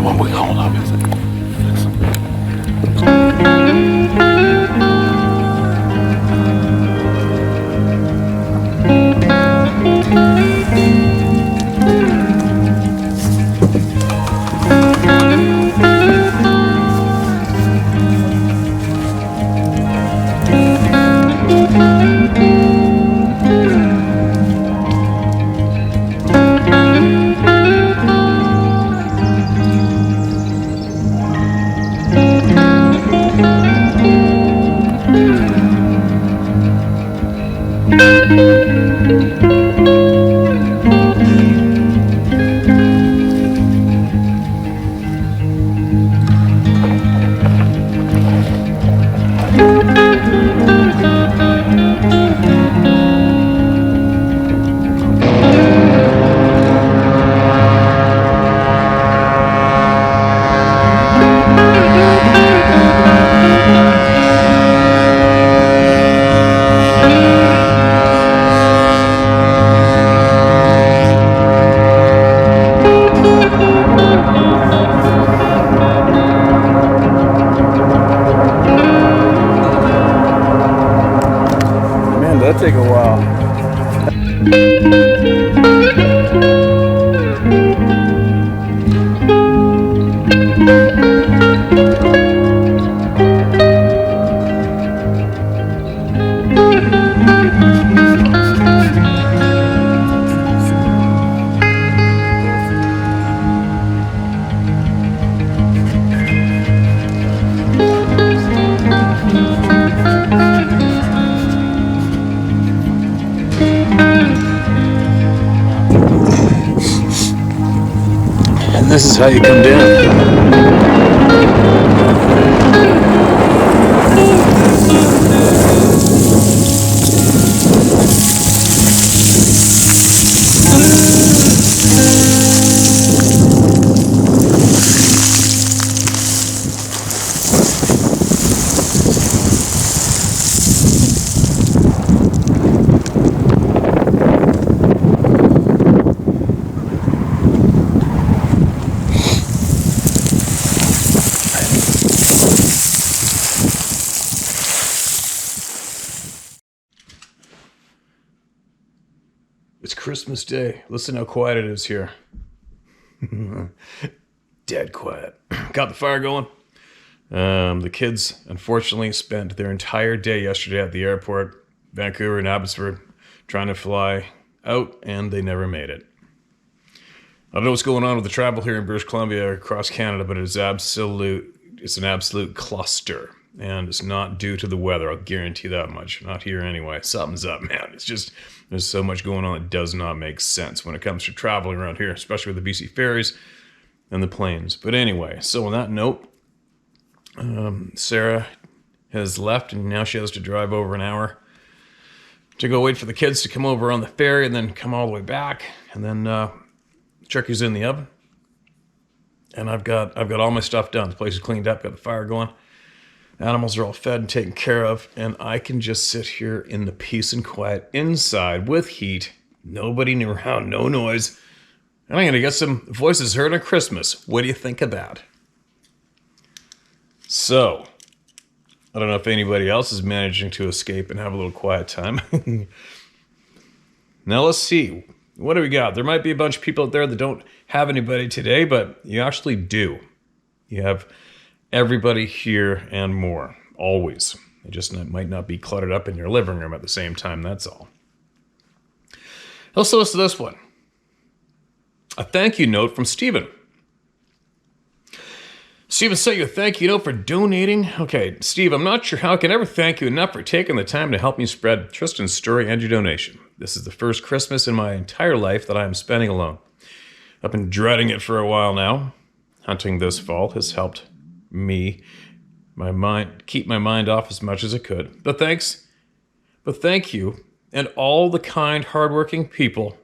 one we call up, is it? That'll take a while. This is how you come down. It's Christmas Day. Listen how quiet it is here. Dead quiet. Got the fire going. The kids, unfortunately, spent their entire day yesterday at the airport, Vancouver and Abbotsford, trying to fly out, and they never made it. I don't know what's going on with the travel here in British Columbia or across Canada, but it's an absolute cluster. And it's not due to the weather, I'll guarantee that much. Not here anyway. Something's up, man. It's just, there's so much going on that does not make sense when it comes to traveling around here, especially with the BC ferries and the planes. But anyway, so on that note, Sarah has left and now she has to drive over an hour to go wait for the kids to come over on the ferry and then come all the way back. And then turkey's in the oven. And I've got all my stuff done. The place is cleaned up, got the fire going. Animals are all fed and taken care of, and I can just sit here in the peace and quiet inside with heat, nobody around, no noise, and I'm going to get some voices heard on Christmas. What do you think of that? So, I don't know if anybody else is managing to escape and have a little quiet time. Now let's see. What do we got? There might be a bunch of people out there that don't have anybody today, but you actually do. You have everybody here and more, always. It just might not be cluttered up in your living room at the same time, that's all. Let's listen to this one. A thank you note from Stephen. Stephen sent you a thank you note for donating. Okay, Steve, I'm not sure how I can ever thank you enough for taking the time to help me spread Tristan's story and your donation. This is the first Christmas in my entire life that I am spending alone. I've been dreading it for a while now. Hunting this fall has helped me keep my mind off as much as it could. But thank you and all the kind, hardworking people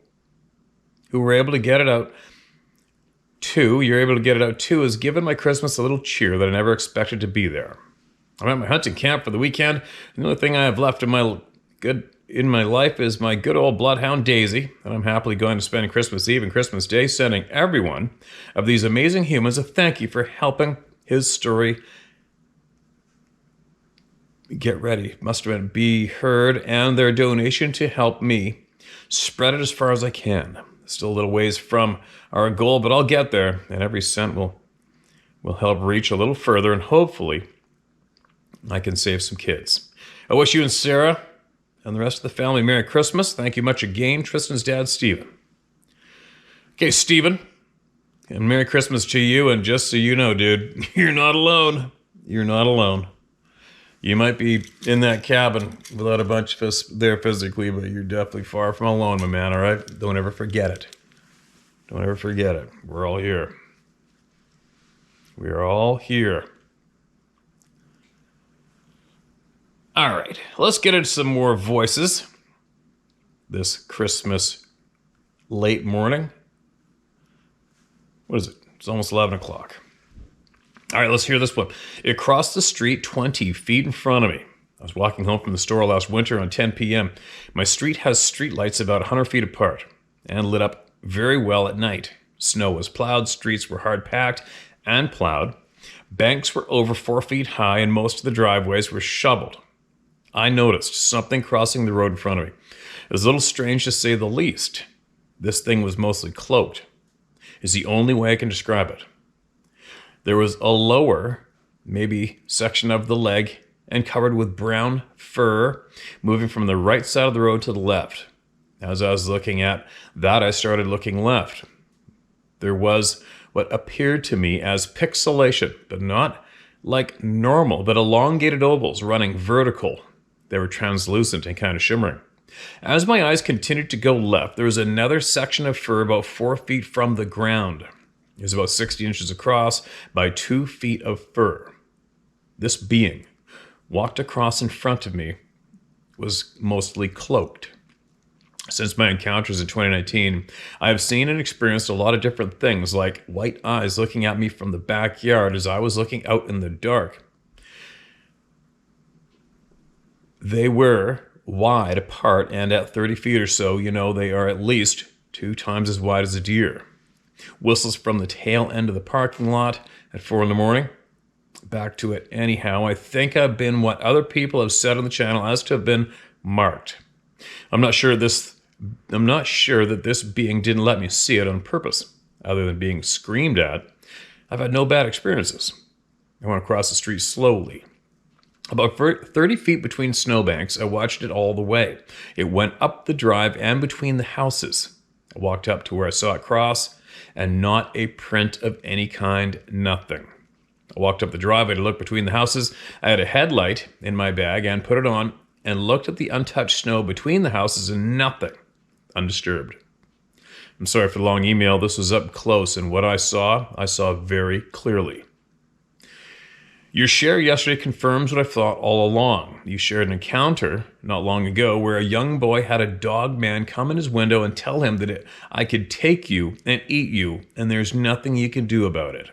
who were able to get it out too. You're able to get it out too has given my Christmas a little cheer that I never expected to be there. I'm at my hunting camp for the weekend. The only thing I have left of my good in my life is my good old bloodhound Daisy, and I'm happily going to spend Christmas Eve and Christmas Day sending every one of these amazing humans a thank you for helping his story get ready, must have been be heard, and their donation to help me spread it as far as I can. Still a little ways from our goal, but I'll get there, and every cent will help reach a little further, and hopefully I can save some kids. I wish you and Sarah and the rest of the family Merry Christmas. Thank you much again, Tristan's dad, Stephen. Okay, Stephen, and Merry Christmas to you, and just so you know, dude, you're not alone. You're not alone. You might be in that cabin without a bunch of us there physically, but you're definitely far from alone, my man, all right? Don't ever forget it. Don't ever forget it. We're all here. We're all here. All right, let's get into some more voices this Christmas late morning. What is it? It's almost 11 o'clock. All right, let's hear this one. It crossed the street 20 feet in front of me. I was walking home from the store last winter on 10 p.m. My street has streetlights about 100 feet apart and lit up very well at night. Snow was plowed, streets were hard packed and plowed. Banks were over 4 feet high and most of the driveways were shoveled. I noticed something crossing the road in front of me. It was a little strange to say the least. This thing was mostly cloaked, is the only way I can describe it. There was a lower, maybe section of the leg and covered with brown fur moving from the right side of the road to the left. As I was looking at that, I started looking left. There was what appeared to me as pixelation, but not like normal, but elongated ovals running vertical. They were translucent and kind of shimmering. As my eyes continued to go left, there was another section of fur about 4 feet from the ground. It was about 60 inches across by 2 feet of fur. This being walked across in front of me, was mostly cloaked. Since my encounters in 2019, I have seen and experienced a lot of different things, like white eyes looking at me from the backyard as I was looking out in the dark. They were wide apart, and at 30 feet or so, they are at least 2 times as wide as a deer. Whistles from the tail end of the parking lot at 4 in the morning. Back to it anyhow. I think I've been what other people have said on the channel as to have been marked. I'm not sure that this being didn't let me see it on purpose, other than being screamed at. I've had no bad experiences. I went across the street slowly. About 30 feet between snowbanks, I watched it all the way. It went up the drive and between the houses. I walked up to where I saw it cross, and not a print of any kind, nothing. I walked up the driveway to look between the houses. I had a headlight in my bag and put it on and looked at the untouched snow between the houses and nothing, undisturbed. I'm sorry for the long email. This was up close, and what I saw very clearly. Your share yesterday confirms what I thought all along. You shared an encounter not long ago where a young boy had a dog man come in his window and tell him that I could take you and eat you, and there's nothing you can do about it.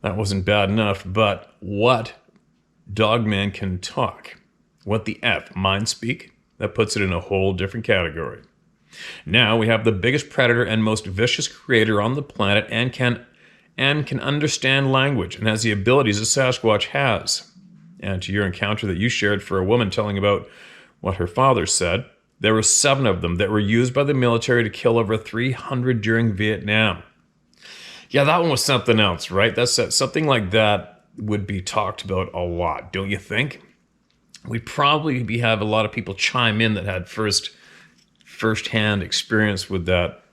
That wasn't bad enough, but what dog man can talk? What the F, mind speak? That puts it in a whole different category. Now we have the biggest predator and most vicious creator on the planet and can understand language and has the abilities a Sasquatch has. And to your encounter that you shared for a woman telling about what her father said, there were 7 of them that were used by the military to kill over 300 during Vietnam. Yeah, that one was something else, right? Something like that would be talked about a lot, don't you think? We'd probably have a lot of people chime in that had first-hand experience with that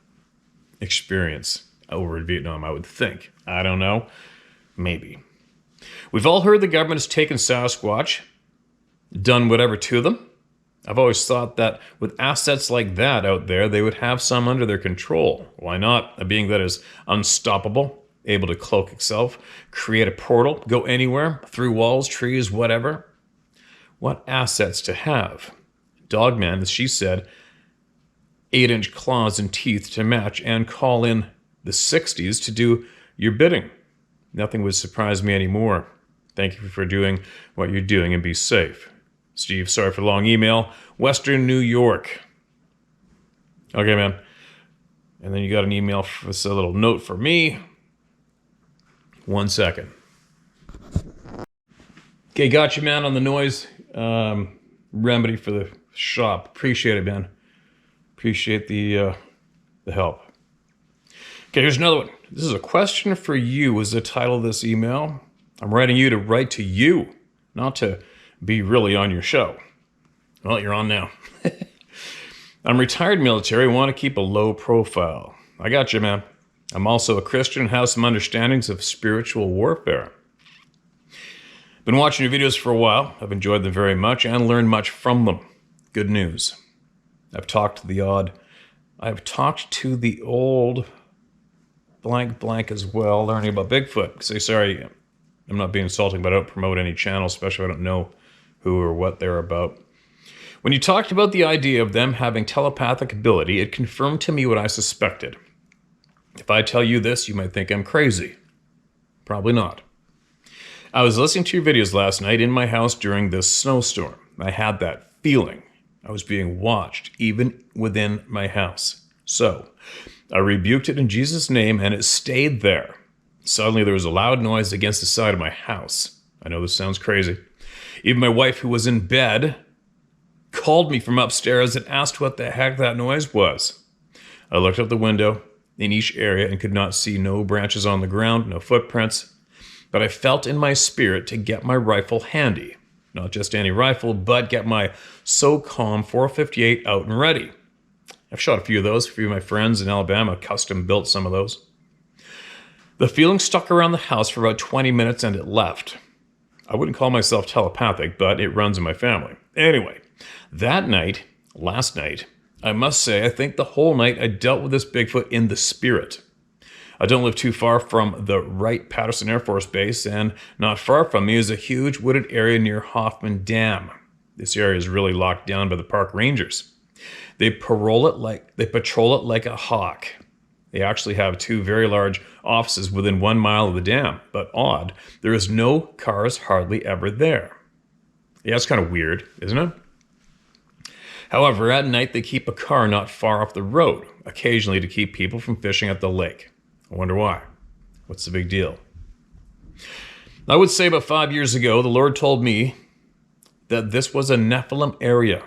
experience over in Vietnam, I would think. I don't know. Maybe. We've all heard the government has taken Sasquatch, done whatever to them. I've always thought that with assets like that out there, they would have some under their control. Why not? A being that is unstoppable, able to cloak itself, create a portal, go anywhere, through walls, trees, whatever. What assets to have? Dogman, as she said, 8-inch claws and teeth to match and call in the 60s to do your bidding. Nothing would surprise me anymore. Thank you for doing what you're doing and be safe. Steve, sorry for the long email. Western New York. Okay, man. And then you got an email, with a little note for me. 1 second. Okay, got you, man, on the noise remedy for the shop. Appreciate it, man. Appreciate the help. Okay, here's another one. This is a question for you is the title of this email. I'm writing you to write to you, not to be really on your show. Well, you're on now. I'm retired military, want to keep a low profile. I got you, man. I'm also a Christian and have some understandings of spiritual warfare. Been watching your videos for a while. I've enjoyed them very much and learned much from them. Good news. I've talked to the old blank as well, learning about Bigfoot. Say sorry, I'm not being insulting, but I don't promote any channel, especially if I don't know who or what they're about. When you talked about the idea of them having telepathic ability, it confirmed to me what I suspected. If I tell you this, you might think I'm crazy. Probably not. I was listening to your videos last night in my house during this snowstorm. I had that feeling. I was being watched, even within my house. So, I rebuked it in Jesus' name, and it stayed there. Suddenly, there was a loud noise against the side of my house. I know this sounds crazy. Even my wife, who was in bed, called me from upstairs and asked what the heck that noise was. I looked out the window in each area and could not see no branches on the ground, no footprints, but I felt in my spirit to get my rifle handy. Not just any rifle, but get my SOCOM 458 out and ready. I've shot a few of those. A few of my friends in Alabama custom built some of those. The feeling stuck around the house for about 20 minutes and it left. I wouldn't call myself telepathic, but it runs in my family. Anyway, that night, last night, I must say, I think the whole night I dealt with this Bigfoot in the spirit. I don't live too far from the Wright-Patterson Air Force Base, and not far from me is a huge wooded area near Hoffman Dam. This area is really locked down by the park rangers. They patrol it like a hawk. They actually have 2 very large offices within 1 mile of the dam, but odd, there is no cars hardly ever there. Yeah, it's kind of weird, isn't it? However, at night they keep a car not far off the road, occasionally to keep people from fishing at the lake. I wonder why. What's the big deal? I would say about 5 years ago, the Lord told me that this was a Nephilim area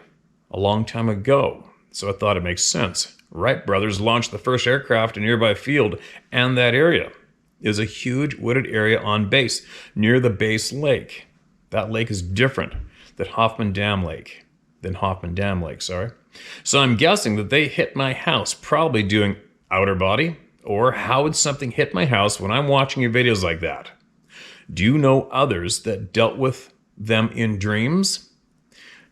a long time ago. So I thought it makes sense. Wright brothers launched the first aircraft in a nearby field, and that area is a huge wooded area on base, near the base lake. That lake is different than Hoffman Dam Lake. So I'm guessing that they hit my house, probably doing outer body. Or how would something hit my house when I'm watching your videos like that? Do you know others that dealt with them in dreams?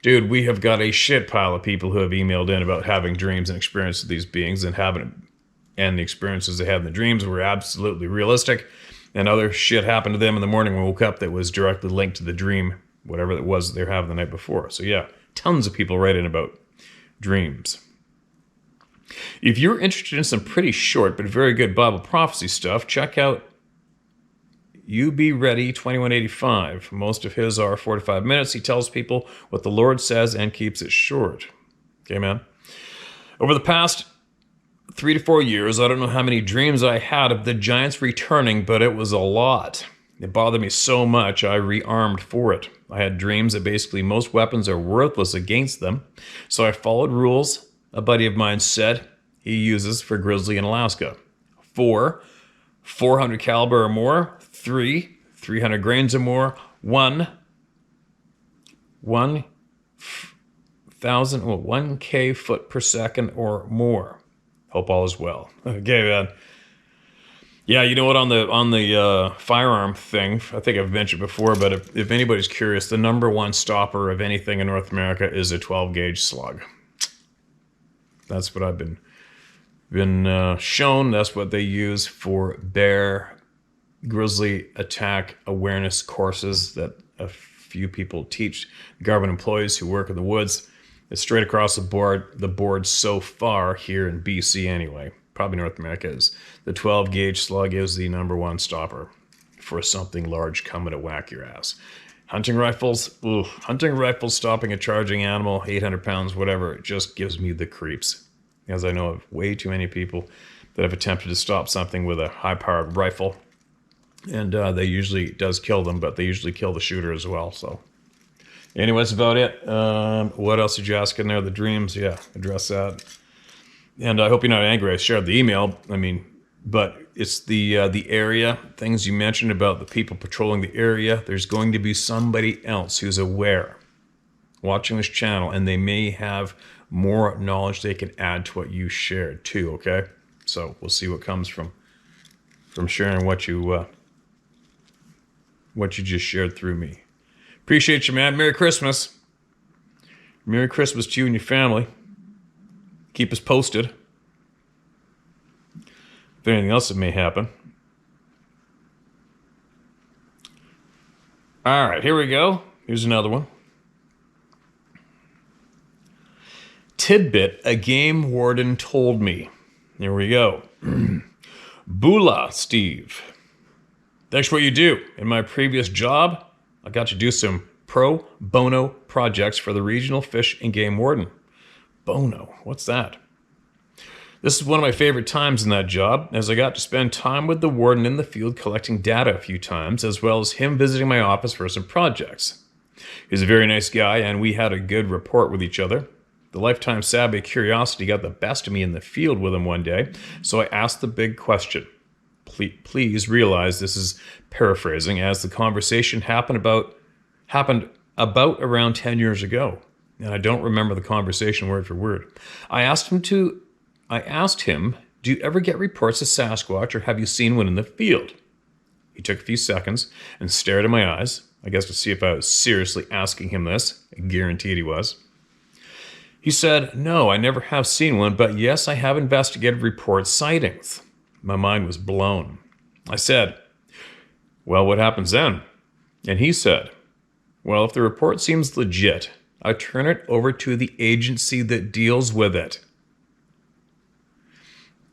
Dude, we have got a shit pile of people who have emailed in about having dreams and experiences with these beings and the experiences they had in the dreams were absolutely realistic. And other shit happened to them in the morning when we woke up that was directly linked to the dream, whatever it was they were having the night before. So yeah, tons of people write in about dreams. If you're interested in some pretty short but very good Bible prophecy stuff, check out You Be Ready 2185. Most of his are 4 to 5 minutes. He tells people what the Lord says and keeps it short. Okay, man? Over the past 3 to 4 years, I don't know how many dreams I had of the giants returning, but it was a lot. It bothered me so much, I rearmed for it. I had dreams that basically most weapons are worthless against them, so I followed rules a buddy of mine said he uses for grizzly in Alaska. 4, 400 caliber or more. 3, 300 grains or more. 1,000 foot per second or more. Hope all is well. Okay, man. Yeah, you know what, on the firearm thing, I think I've mentioned before, but if anybody's curious, the number 1 stopper of anything in North America is a 12-gauge slug. That's what I've been shown. That's what they use for bear grizzly attack awareness courses that a few people teach government employees who work in the woods. It's straight across the board so far here in BC anyway. Probably North America is. The 12-gauge slug is the number 1 stopper for something large coming to whack your ass. Hunting rifles, hunting rifles stopping a charging animal, 800 pounds, whatever, it just gives me the creeps. As I know of way too many people that have attempted to stop something with a high-powered rifle. And they usually does kill them, but they usually kill the shooter as well. So anyway, that's about it. What else did you ask in there? The dreams, yeah, address that. And I hope you're not angry. I shared the email. I mean, but it's the area, things you mentioned about the people patrolling the area. There's going to be somebody else who's aware, watching this channel, and they may have more knowledge they can add to what you shared too, okay? So we'll see what comes from sharing what you just shared through me. Appreciate you, man. Merry Christmas. Merry Christmas to you and your family. Keep us posted if anything else that may happen. All right, here we go. Here's another one. Tidbit, a game warden told me. Here we go. Bula, Steve. Thanks for what you do. In my previous job, I got to do some pro bono projects for the regional fish and game warden. Bono, what's that? This is one of my favorite times in that job, as I got to spend time with the warden in the field collecting data a few times, as well as him visiting my office for some projects. He's a very nice guy, and we had a good rapport with each other. The lifetime savvy curiosity got the best of me in the field with him one day, so I asked the big question. Please realize this is paraphrasing, as the conversation happened about around 10 years ago, and I don't remember the conversation word for word. I asked him, do you ever get reports of Sasquatch, or have you seen one in the field? He took a few seconds and stared in my eyes, I guess to see if I was seriously asking him this. I guaranteed he was. He said, no, I never have seen one, but yes, I have investigated report sightings. My mind was blown. I said, well, what happens then? And he said, well, if the report seems legit, I turn it over to the agency that deals with it.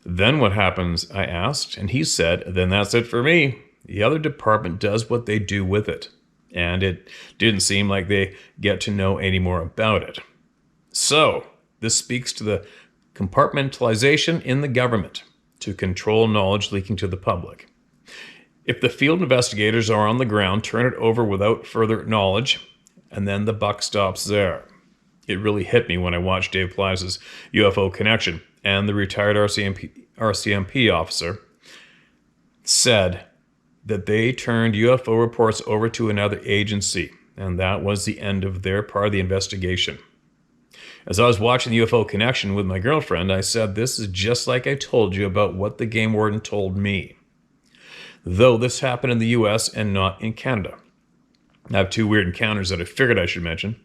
Then what happens? I asked, and he said, then that's it for me. The other department does what they do with it. And it didn't seem like they get to know any more about it. So, this speaks to the compartmentalization in the government to control knowledge leaking to the public. If the field investigators are on the ground, turn it over without further knowledge, and then the buck stops there. It really hit me when I watched Dave Plies' UFO Connection, and the retired RCMP officer said that they turned UFO reports over to another agency, and that was the end of their part of the investigation. As I was watching the UFO Connection with my girlfriend, I said, this is just like I told you about what the game warden told me. Though this happened in the US and not in Canada. I have two weird encounters that I figured I should mention.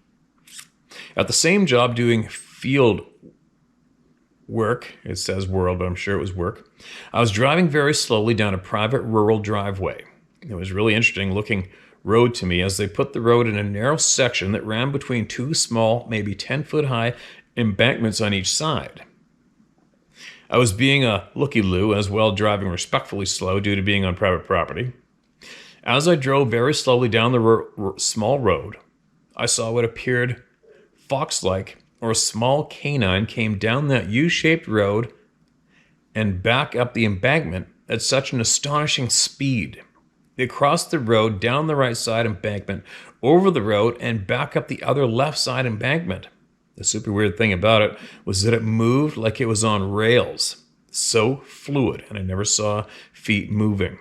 At the same job doing field work, it says world, but I'm sure it was work, I was driving very slowly down a private rural driveway. It was really interesting looking road to me as they put the road in a narrow section that ran between two small, maybe 10-foot high embankments on each side. I was being a looky-loo as well, driving respectfully slow due to being on private property. As I drove very slowly down the small road, I saw what appeared fox-like, or a small canine came down that U-shaped road and back up the embankment at such an astonishing speed. It crossed the road down the right side embankment, over the road, and back up the other left side embankment. The super weird thing about it was that it moved like it was on rails. So fluid, and I never saw feet moving.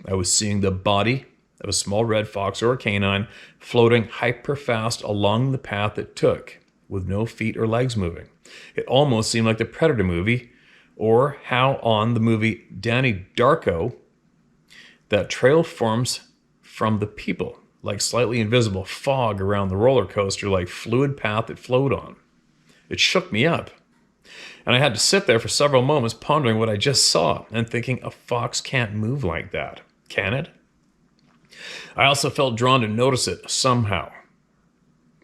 I was seeing the body of a small red fox or a canine floating hyper fast along the path it took, with no feet or legs moving. It almost seemed like the Predator movie, or how on the movie Danny Darko, that trail forms from the people, like slightly invisible fog around the roller coaster, like fluid path it flowed on. It shook me up. And I had to sit there for several moments pondering what I just saw and thinking a fox can't move like that. Can it? I also felt drawn to notice it somehow.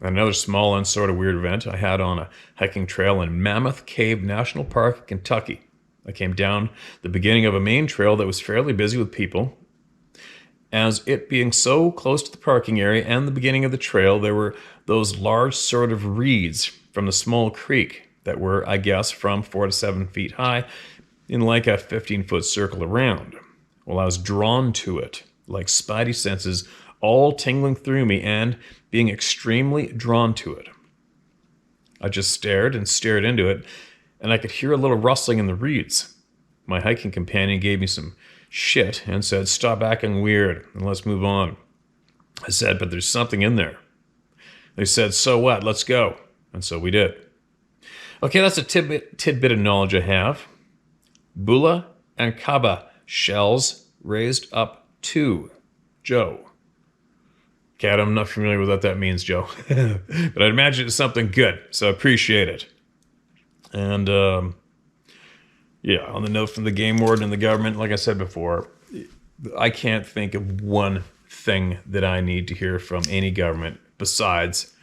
Another small and sort of weird event I had on a hiking trail in Mammoth Cave National Park, Kentucky. I came down the beginning of a main trail that was fairly busy with people, As it being so close to the parking area and the beginning of the trail, there were those large sort of reeds from the small creek that were, I guess, from 4 to 7 feet high in like a 15-foot circle around. Well, I was drawn to it, like spidey senses all tingling through me and being extremely drawn to it. I just stared and stared into it, and I could hear a little rustling in the reeds. My hiking companion gave me some shit and said, "Stop acting weird and let's move on." I said, "But there's something in there." They said, "So what? Let's go." And so we did. Okay, that's a tidbit of knowledge I have. Bula and Kaba shells raised up to Joe. Cat, I'm not familiar with what that means, Joe. But I'd imagine it's something good, so I appreciate it. And yeah, on the note from the game warden and the government, like I said before, I can't think of one thing that I need to hear from any government besides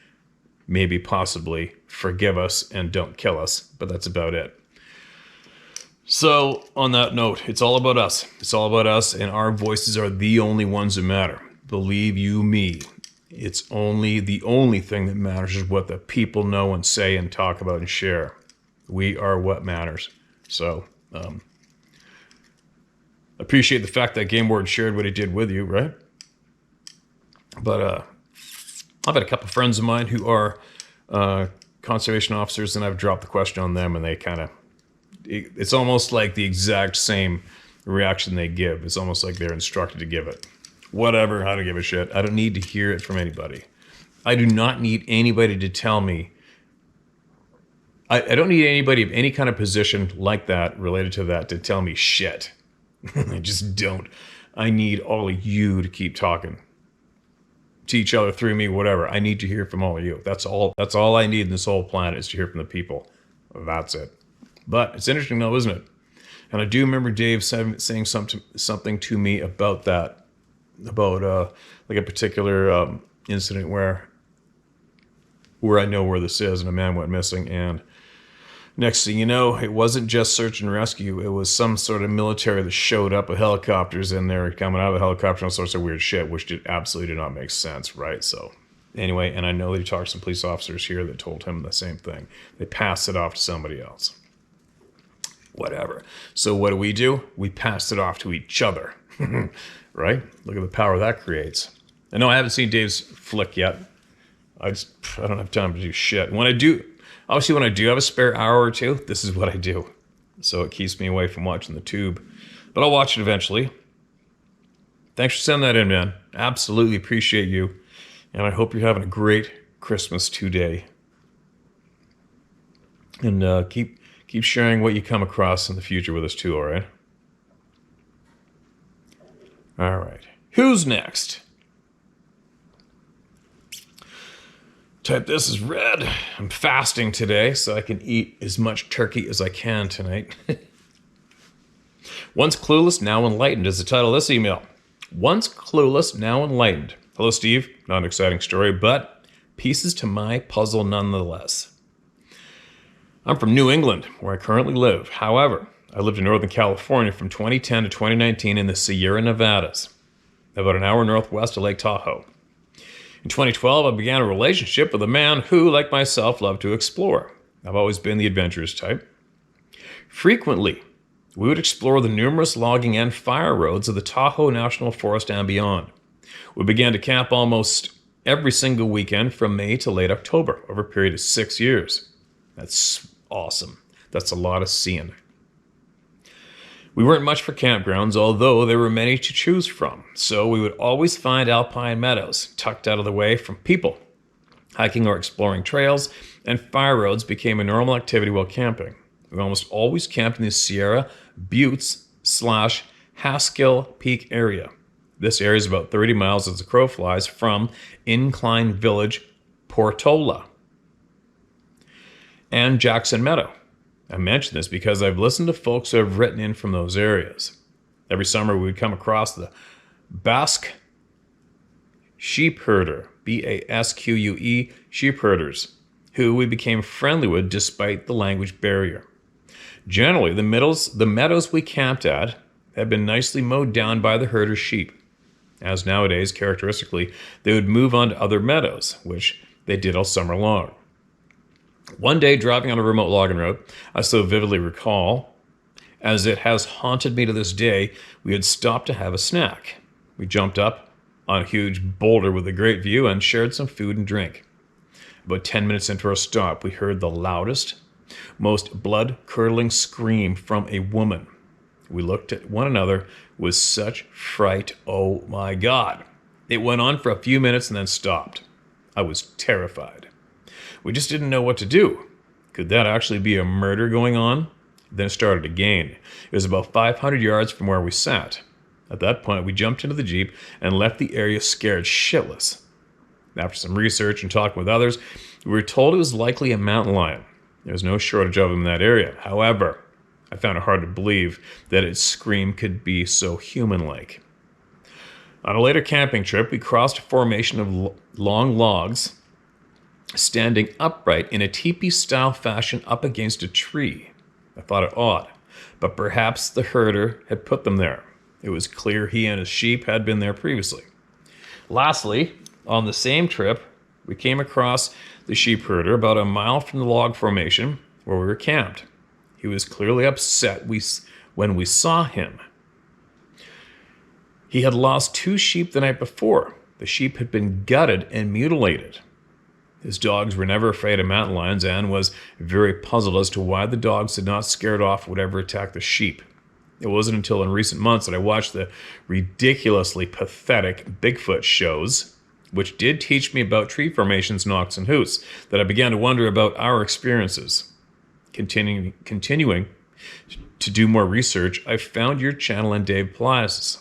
maybe possibly forgive us and don't kill us, but that's about it. So on that note, it's all about us. It's all about us, and our voices are the only ones that matter. Believe you me, it's only the only thing that matters is what the people know and say and talk about and share. We are what matters. So, appreciate the fact that Game Warden shared what he did with you, right? But I've had a couple friends of mine who are conservation officers, and I've dropped the question on them, and they kind of, it's almost like the exact same reaction they give. It's almost like they're instructed to give it. Whatever, I don't give a shit. I don't need to hear it from anybody. I do not need anybody to tell me. I don't need anybody of any kind of position like that, related to that, to tell me shit. I just don't. I need all of you to keep talking to each other, through me, whatever. I need to hear from all of you. That's all I need in this whole planet, is to hear from the people. That's it. But it's interesting though, isn't it? And I do remember Dave saying something to me about that, about like a particular incident where I know where this is, and a man went missing, and next thing you know, it wasn't just search and rescue. It was some sort of military that showed up with helicopters, and they're coming out of the helicopter and all sorts of weird shit, which absolutely did not make sense, right? So anyway, and I know that he talked to some police officers here that told him the same thing. They passed it off to somebody else. Whatever. So what do? We passed it off to each other, right? Look at the power that creates. I know I haven't seen Dave's flick yet. I don't have time to do shit. When I do have a spare hour or two, this is what I do. So it keeps me away from watching the tube. But I'll watch it eventually. Thanks for sending that in, man. Absolutely appreciate you. And I hope you're having a great Christmas today. And keep sharing what you come across in the future with us too, all right? All right. Who's next? Type this is red. I'm fasting today, so I can eat as much turkey as I can tonight. Once clueless, now enlightened is the title of this email. Once clueless, now enlightened. Hello, Steve. Not an exciting story, but pieces to my puzzle nonetheless. I'm from New England, where I currently live. However, I lived in Northern California from 2010 to 2019 in the Sierra Nevadas, about an hour northwest of Lake Tahoe. In 2012, I began a relationship with a man who, like myself, loved to explore. I've always been the adventurous type. Frequently, we would explore the numerous logging and fire roads of the Tahoe National Forest and beyond. We began to camp almost every single weekend from May to late October over a period of 6 years. That's awesome. That's a lot of seeing. We weren't much for campgrounds, although there were many to choose from, so we would always find alpine meadows tucked out of the way from people. Hiking or exploring trails and fire roads became a normal activity while camping. We almost always camped in the Sierra Buttes / Haskell Peak area. This area is about 30 miles as the crow flies from Incline Village, Portola, and Jackson Meadow. I mention this because I've listened to folks who have written in from those areas. Every summer we would come across the Basque sheep herder, Basque sheep herders, who we became friendly with despite the language barrier. Generally, the meadows we camped at had been nicely mowed down by the herder sheep, as nowadays, characteristically, they would move on to other meadows, which they did all summer long. One day, driving on a remote logging road, I so vividly recall, as it has haunted me to this day, we had stopped to have a snack. We jumped up on a huge boulder with a great view and shared some food and drink. About 10 minutes into our stop, we heard the loudest, most blood-curdling scream from a woman. We looked at one another with such fright. Oh my God. It went on for a few minutes and then stopped. I was terrified. We just didn't know what to do. Could that actually be a murder going on? Then it started again. It was about 500 yards from where we sat. At that point, we jumped into the Jeep and left the area scared shitless. After some research and talking with others, we were told it was likely a mountain lion. There was no shortage of them in that area. However, I found it hard to believe that its scream could be so human-like. On a later camping trip, we crossed a formation of long logs standing upright in a teepee-style fashion up against a tree. I thought it odd, but perhaps the herder had put them there. It was clear he and his sheep had been there previously. Lastly, on the same trip, we came across the sheep herder about a mile from the log formation where we were camped. He was clearly upset when we saw him. He had lost 2 sheep the night before. The sheep had been gutted and mutilated. His dogs were never afraid of mountain lions and was very puzzled as to why the dogs had not scared off whatever attacked the sheep. It wasn't until in recent months that I watched the ridiculously pathetic Bigfoot shows, which did teach me about tree formations, knocks, and hoots, that I began to wonder about our experiences. Continuing to do more research, I found your channel and Dave Plies.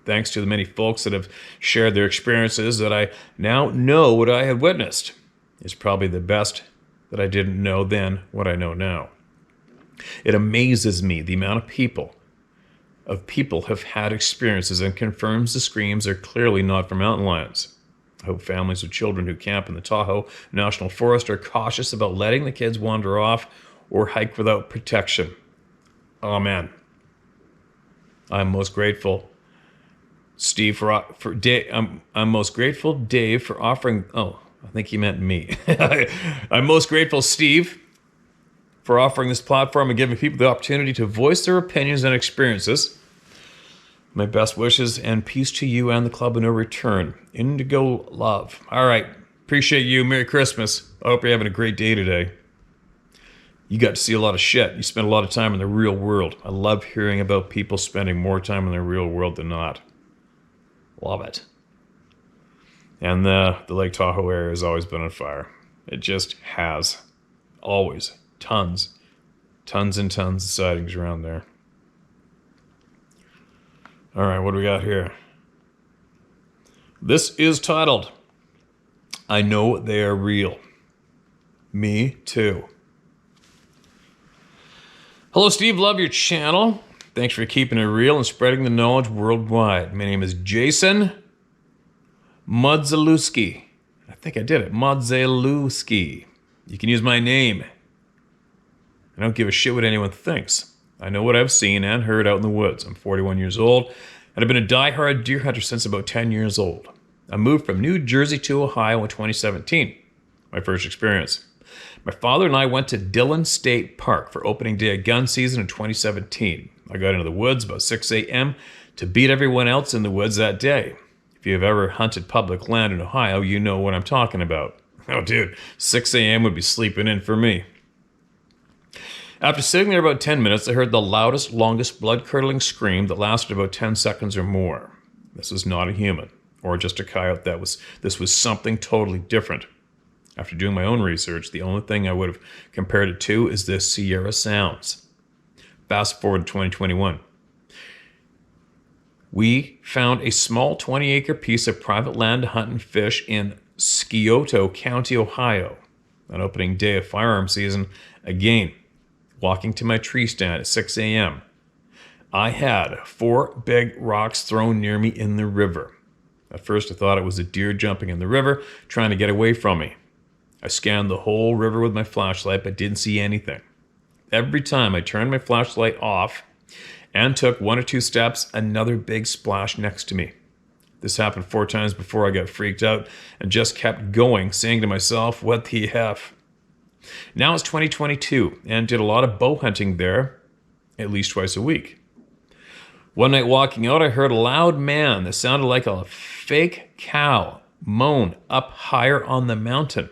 Thanks to the many folks that have shared their experiences that I now know what I had witnessed. It's probably the best that I didn't know then what I know now. It amazes me the amount of people have had experiences and confirms the screams are clearly not from mountain lions. I hope families with children who camp in the Tahoe National Forest are cautious about letting the kids wander off or hike without protection. Oh man. I'm most grateful, Steve, for Dave. I'm most grateful, Dave, for offering. Oh, I think he meant me. I'm most grateful, Steve, for offering this platform and giving people the opportunity to voice their opinions and experiences. My best wishes and peace to you and the Club of No Return. Indigo Love. All right. Appreciate you. Merry Christmas. I hope you're having a great day today. You got to see a lot of shit. You spend a lot of time in the real world. I love hearing about people spending more time in the real world than not. Love it. And the Lake Tahoe area has always been on fire. It just has. Always. Tons and tons of sightings around there. All right, what do we got here? This is titled, I Know They Are Real. Me too. Hello, Steve. Love your channel. Thanks for keeping it real and spreading the knowledge worldwide. My name is Jason Modzalewski. I think I did it. Modzalewski. You can use my name. I don't give a shit what anyone thinks. I know what I've seen and heard out in the woods. I'm 41 years old, and I've been a die-hard deer hunter since about 10 years old. I moved from New Jersey to Ohio in 2017, my first experience. My father and I went to Dillon State Park for opening day of gun season in 2017. I got into the woods about 6 a.m. to beat everyone else in the woods that day. If you've ever hunted public land in Ohio, you know what I'm talking about. Oh, dude, 6 a.m. would be sleeping in for me. After sitting there about 10 minutes, I heard the loudest, longest, blood-curdling scream that lasted about 10 seconds or more. This was not a human, or just a coyote. This was something totally different. After doing my own research, the only thing I would have compared it to is the Sierra Sounds. Fast forward to 2021. We found a small 20-acre piece of private land to hunt and fish in Scioto County, Ohio. On opening day of firearm season, again, walking to my tree stand at 6 a.m., I had 4 big rocks thrown near me in the river. At first, I thought it was a deer jumping in the river, trying to get away from me. I scanned the whole river with my flashlight, but didn't see anything. Every time I turned my flashlight off and took 1 or 2 steps, another big splash next to me. This happened 4 times before I got freaked out and just kept going, saying to myself, what the F? Now it's 2022 and did a lot of bow hunting there, at least twice a week. One night walking out, I heard a loud man that sounded like a fake cow moan up higher on the mountain.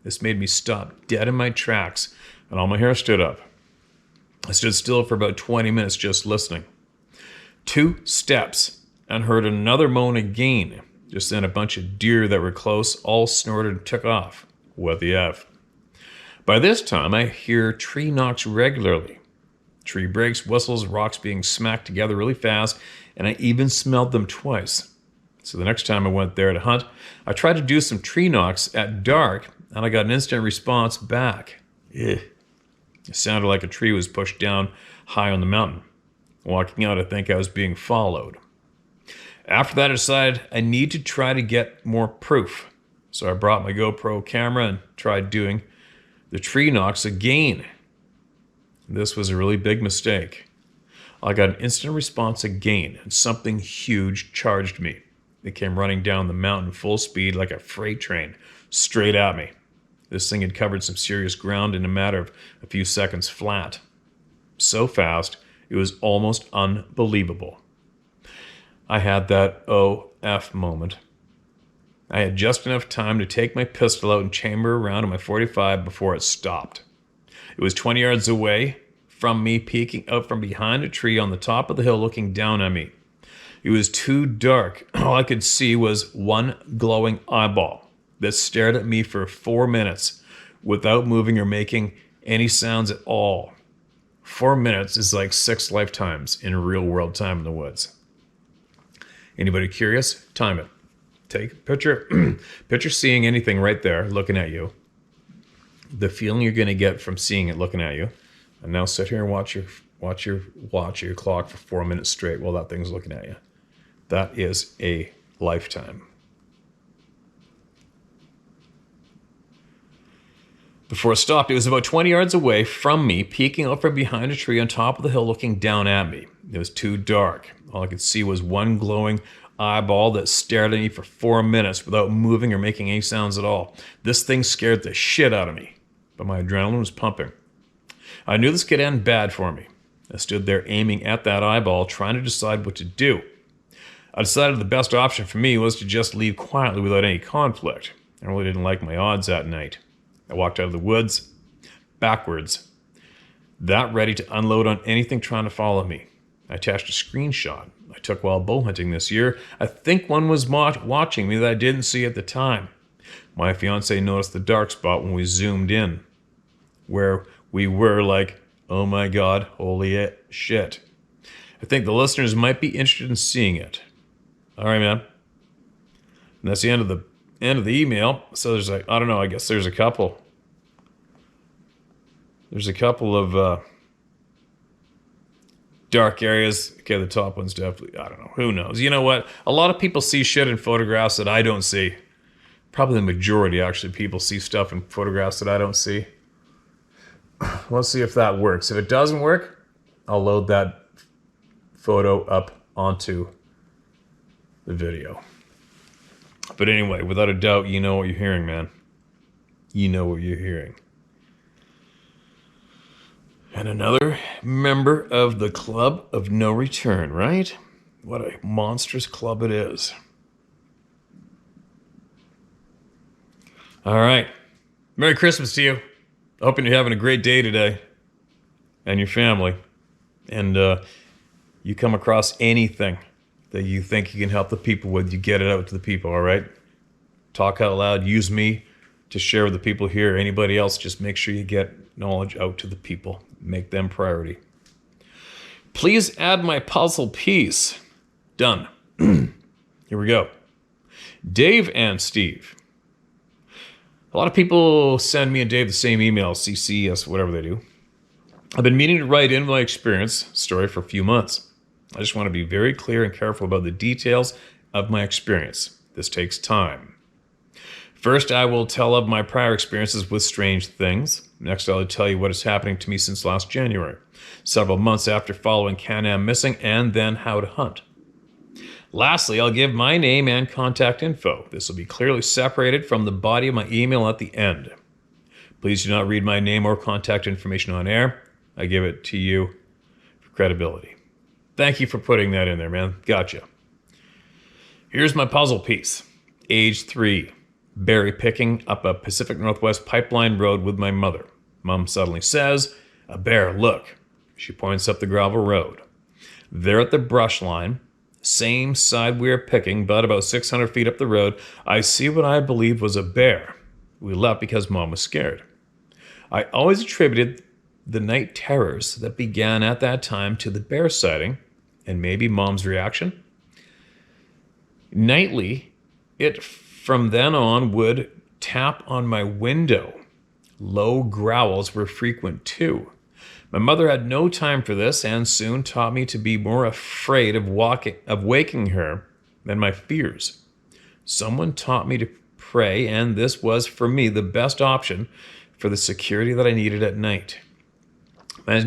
This made me stop dead in my tracks and all my hair stood up. I stood still for about 20 minutes just listening. 2 steps and heard another moan again. Just then a bunch of deer that were close all snorted and took off. What the F? By this time, I hear tree knocks regularly. Tree breaks, whistles, rocks being smacked together really fast, and I even smelled them twice. So the next time I went there to hunt, I tried to do some tree knocks at dark, and I got an instant response back. Ugh. It sounded like a tree was pushed down high on the mountain. Walking out, I think I was being followed. After that, I decided I need to try to get more proof. So I brought my GoPro camera and tried doing the tree knocks again. This was a really big mistake. I got an instant response again, and something huge charged me. It came running down the mountain full speed like a freight train, straight at me. This thing had covered some serious ground in a matter of a few seconds flat. So fast, it was almost unbelievable. I had that OF moment. I had just enough time to take my pistol out and chamber around in my .45 before it stopped. It was 20 yards away from me, peeking out from behind a tree on the top of the hill looking down at me. It was too dark. All I could see was one glowing eyeball that stared at me for 4 minutes without moving or making any sounds at all. 4 minutes is like 6 lifetimes in real world time in the woods. Anybody curious? Time it. Take a picture. Picture seeing anything right there looking at you. The feeling you're going to get from seeing it looking at you. And now sit here and watch your clock for 4 minutes straight while that thing's looking at you. That is a lifetime. Before it stopped, it was about 20 yards away from me, peeking out from behind a tree on top of the hill looking down at me. It was too dark. All I could see was one glowing eyeball that stared at me for 4 minutes without moving or making any sounds at all. This thing scared the shit out of me, but my adrenaline was pumping. I knew this could end bad for me. I stood there aiming at that eyeball, trying to decide what to do. I decided the best option for me was to just leave quietly without any conflict. I really didn't like my odds that night. I walked out of the woods, backwards, that ready to unload on anything trying to follow me. I attached a screenshot I took while bow hunting this year. I think one was watching me that I didn't see at the time. My fiance noticed the dark spot when we zoomed in, where we were like, oh my God, holy shit. I think the listeners might be interested in seeing it. All right, man. And that's the end of the email. So there's like, I don't know, I guess there's a couple. There's a couple of dark areas. Okay, the top one's definitely, I don't know, who knows? You know what? A lot of people see shit in photographs that I don't see. Probably the majority, actually, people see stuff in photographs that I don't see. Let's see if that works. If it doesn't work, I'll load that photo up onto the video. But anyway, without a doubt, you know what you're hearing, man. You know what you're hearing. And another member of the Club of No Return, right? What a monstrous club it is. All right. Merry Christmas to you. Hoping you're having a great day today. And your family. And you come across anything that you think you can help the people with, you get it out to the people, all right? Talk out loud. Use me to share with the people here. Anybody else, just make sure you get knowledge out to the people. Make them priority. Please add my puzzle piece. Done. Here we go. Dave and Steve. A lot of people send me and Dave the same email, CCS, whatever they do. I've been meaning to write in my experience story for a few months. I just want to be very clear and careful about the details of my experience. This takes time. First, I will tell of my prior experiences with strange things. Next, I'll tell you what is happening to me since last January, several months after following Can-Am missing, and then how to hunt. Lastly, I'll give my name and contact info. This will be clearly separated from the body of my email at the end. Please do not read my name or contact information on air. I give it to you for credibility. Thank you for putting that in there, man. Gotcha. Here's my puzzle piece. Age 3. Berry picking up a Pacific Northwest pipeline road with my mother. Mom suddenly says, "A bear, look." She points up the gravel road. There at the brush line, same side we are picking, but about 600 feet up the road, I see what I believe was a bear. We left because Mom was scared. I always attributed the night terrors that began at that time to the bear sighting, and maybe Mom's reaction. Nightly, it from then on would tap on my window. Low growls were frequent too. My mother had no time for this and soon taught me to be more afraid of waking her than my fears. Someone taught me to pray, and this was for me the best option for the security that I needed at night. My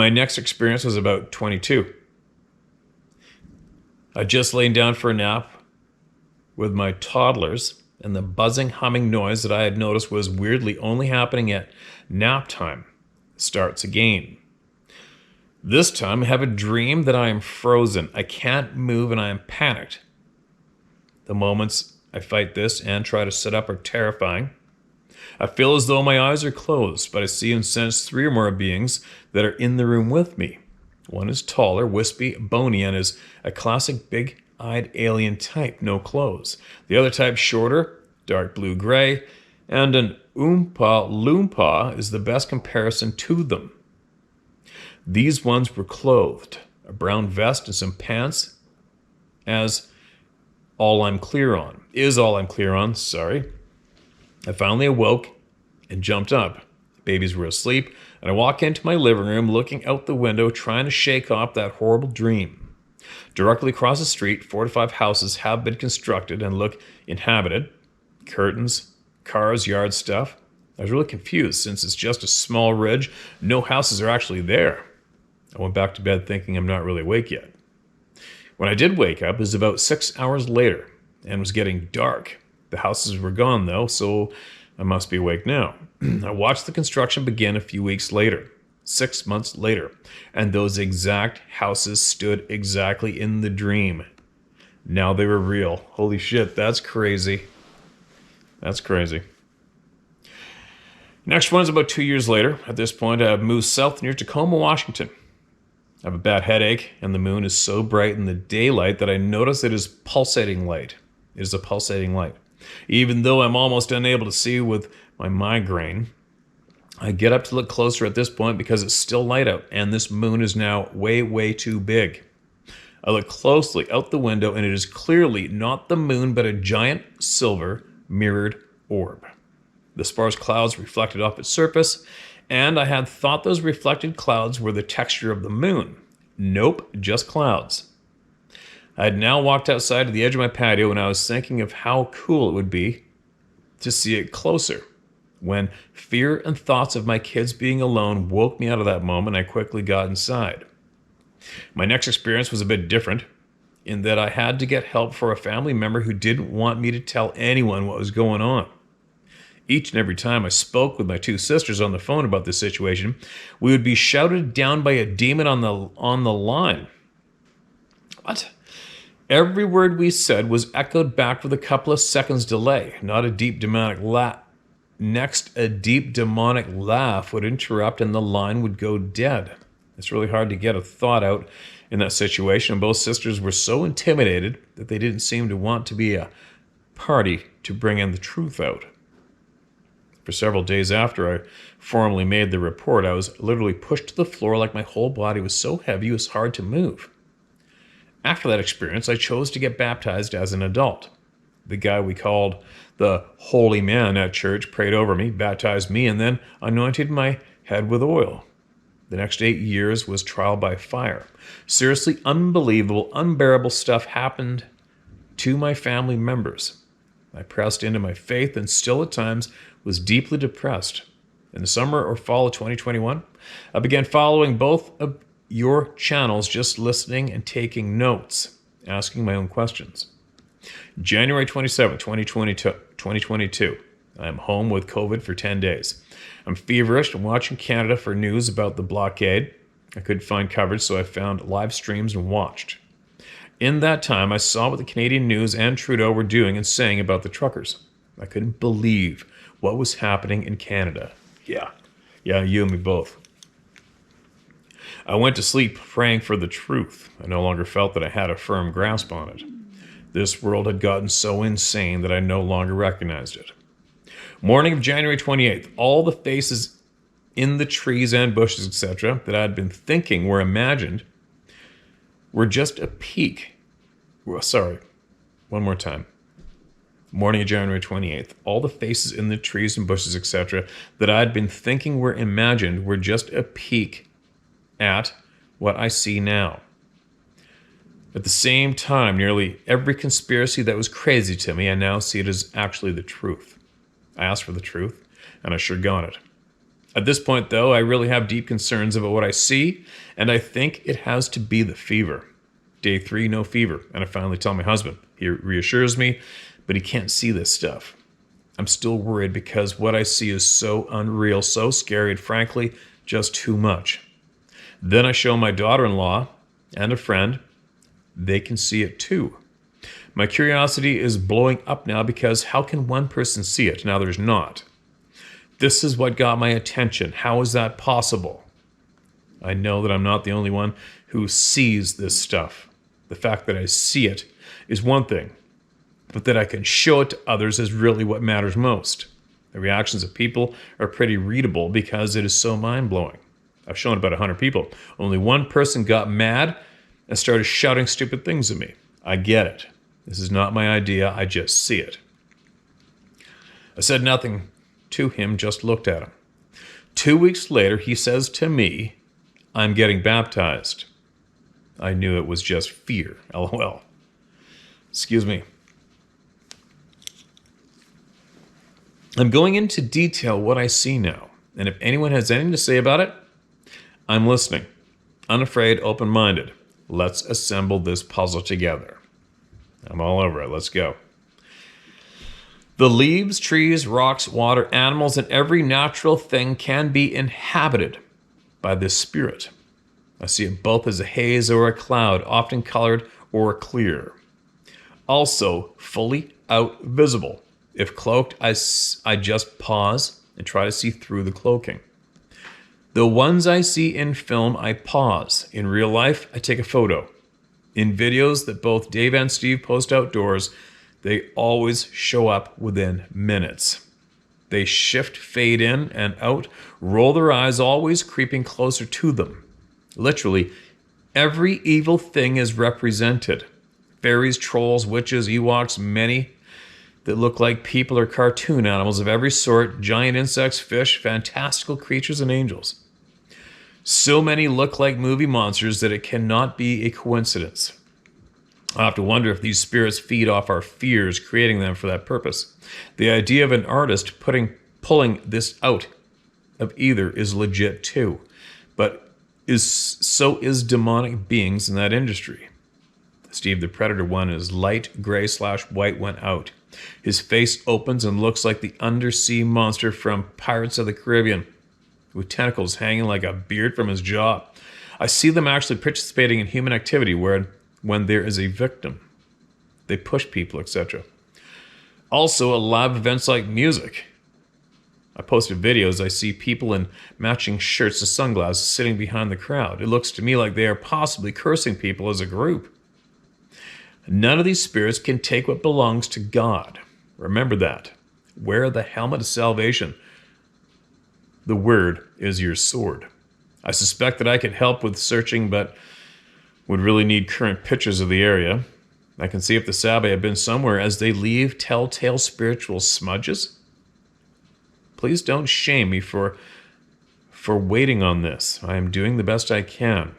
next experience was about 22. I just laid down for a nap with my toddlers, and the buzzing, humming noise that I had noticed was weirdly only happening at nap time starts again. This time I have a dream that I am frozen. I can't move and I am panicked. The moments I fight this and try to sit up are terrifying. I feel as though my eyes are closed, but I see and sense 3 or more beings that are in the room with me. One is taller, wispy, bony, and is a classic big-eyed alien type, no clothes. The other type, shorter, dark blue-gray, and an Oompa Loompa is the best comparison to them. These ones were clothed, a brown vest and some pants, is all I'm clear on. I finally awoke and jumped up. The babies were asleep, and I walk into my living room looking out the window trying to shake off that horrible dream. Directly across the street, 4 to 5 houses have been constructed and look inhabited. Curtains, cars, yard stuff. I was really confused since it's just a small ridge. No houses are actually there. I went back to bed thinking I'm not really awake yet. When I did wake up, it was about 6 hours later and it was getting dark. The houses were gone though, so I must be awake now. I watched the construction begin a few weeks later, 6 months later, and those exact houses stood exactly in the dream. Now they were real. Holy shit, that's crazy. That's crazy. Next one's about 2 years later. At this point, I've moved south near Tacoma, Washington. I have a bad headache, and the moon is so bright in the daylight that I notice it is pulsating light. It is a pulsating light. Even though I'm almost unable to see with my migraine, I get up to look closer at this point because it's still light out, and this moon is now way, way too big. I look closely out the window, and it is clearly not the moon, but a giant silver mirrored orb. The sparse clouds reflected off its surface, and I had thought those reflected clouds were the texture of the moon. Nope, just clouds. I had now walked outside to the edge of my patio, and I was thinking of how cool it would be to see it closer. When fear and thoughts of my kids being alone woke me out of that moment, I quickly got inside. My next experience was a bit different in that I had to get help for a family member who didn't want me to tell anyone what was going on. Each and every time I spoke with my 2 sisters on the phone about this situation, we would be shouted down by a demon on the line. What? Every word we said was echoed back with a couple of seconds delay, not a deep demonic laugh. Next, a deep demonic laugh would interrupt and the line would go dead. It's really hard to get a thought out in that situation, and both sisters were so intimidated that they didn't seem to want to be a party to bring in the truth out. For several days after I formally made the report, I was literally pushed to the floor like my whole body was so heavy it was hard to move. After that experience, I chose to get baptized as an adult. The guy we called the holy man at church prayed over me, baptized me, and then anointed my head with oil. The next 8 years was trial by fire. Seriously unbelievable, unbearable stuff happened to my family members. I pressed into my faith and still at times was deeply depressed. In the summer or fall of 2021, I began following both your channels just listening and taking notes, asking my own questions. January 27, 2022. I'm home with COVID for 10 days. I'm feverish and watching Canada for news about the blockade. I couldn't find coverage, so I found live streams and watched. In that time, I saw what the Canadian news and Trudeau were doing and saying about the truckers. I couldn't believe what was happening in Canada. Yeah, you and me both. I went to sleep praying for the truth. I no longer felt that I had a firm grasp on it. This world had gotten so insane that I no longer recognized it. Morning of January 28th, all the faces in the trees and bushes, etc., that I had been thinking were imagined were just a peek. Sorry, one more time. Morning of January 28th, all the faces in the trees and bushes, etc., that I had been thinking were imagined were just a peek at what I see now. At the same time, nearly every conspiracy that was crazy to me, I now see it as actually the truth. I asked for the truth, and I sure got it. At this point, though, I really have deep concerns about what I see, and I think it has to be the fever. Day 3, no fever, and I finally tell my husband. He reassures me, but he can't see this stuff. I'm still worried because what I see is so unreal, so scary, and frankly, just too much. Then I show my daughter-in-law and a friend. They can see it too. My curiosity is blowing up now because how can one person see it? Now there's not. This is what got my attention. How is that possible? I know that I'm not the only one who sees this stuff. The fact that I see it is one thing, but that I can show it to others is really what matters most. The reactions of people are pretty readable because it is so mind-blowing. I've shown about 100 people. Only one person got mad and started shouting stupid things at me. I get it. This is not my idea. I just see it. I said nothing to him, just looked at him. 2 weeks later, he says to me, I'm getting baptized. I knew it was just fear. LOL. Excuse me. I'm going into detail what I see now, and if anyone has anything to say about it, I'm listening. Unafraid, open-minded. Let's assemble this puzzle together. I'm all over it. Let's go. The leaves, trees, rocks, water, animals, and every natural thing can be inhabited by this spirit. I see it both as a haze or a cloud, often colored or clear. Also, fully out visible. If cloaked, I just pause and try to see through the cloaking. The ones I see in film, I pause. In real life, I take a photo. In videos that both Dave and Steve post outdoors, they always show up within minutes. They shift, fade in and out, roll their eyes, always creeping closer to them. Literally, every evil thing is represented. Fairies, trolls, witches, Ewoks, many that look like people or cartoon animals of every sort, giant insects, fish, fantastical creatures, and angels. So many look like movie monsters that it cannot be a coincidence. I have to wonder if these spirits feed off our fears, creating them for that purpose. The idea of an artist pulling this out of either is legit too, but so is demonic beings in that industry. Steve the Predator one is light gray/white went out. His face opens and looks like the undersea monster from Pirates of the Caribbean, with tentacles hanging like a beard from his jaw. I see them actually participating in human activity when there is a victim. They push people, etc. Also, a live events like music. I posted videos. I see people in matching shirts and sunglasses sitting behind the crowd. It looks to me like they are possibly cursing people as a group. None of these spirits can take what belongs to God. Remember that. Wear the helmet of salvation. The word is your sword. I suspect that I could help with searching, but would really need current pictures of the area. I can see if the Sabbath have been somewhere as they leave telltale spiritual smudges. Please don't shame me for waiting on this. I am doing the best I can.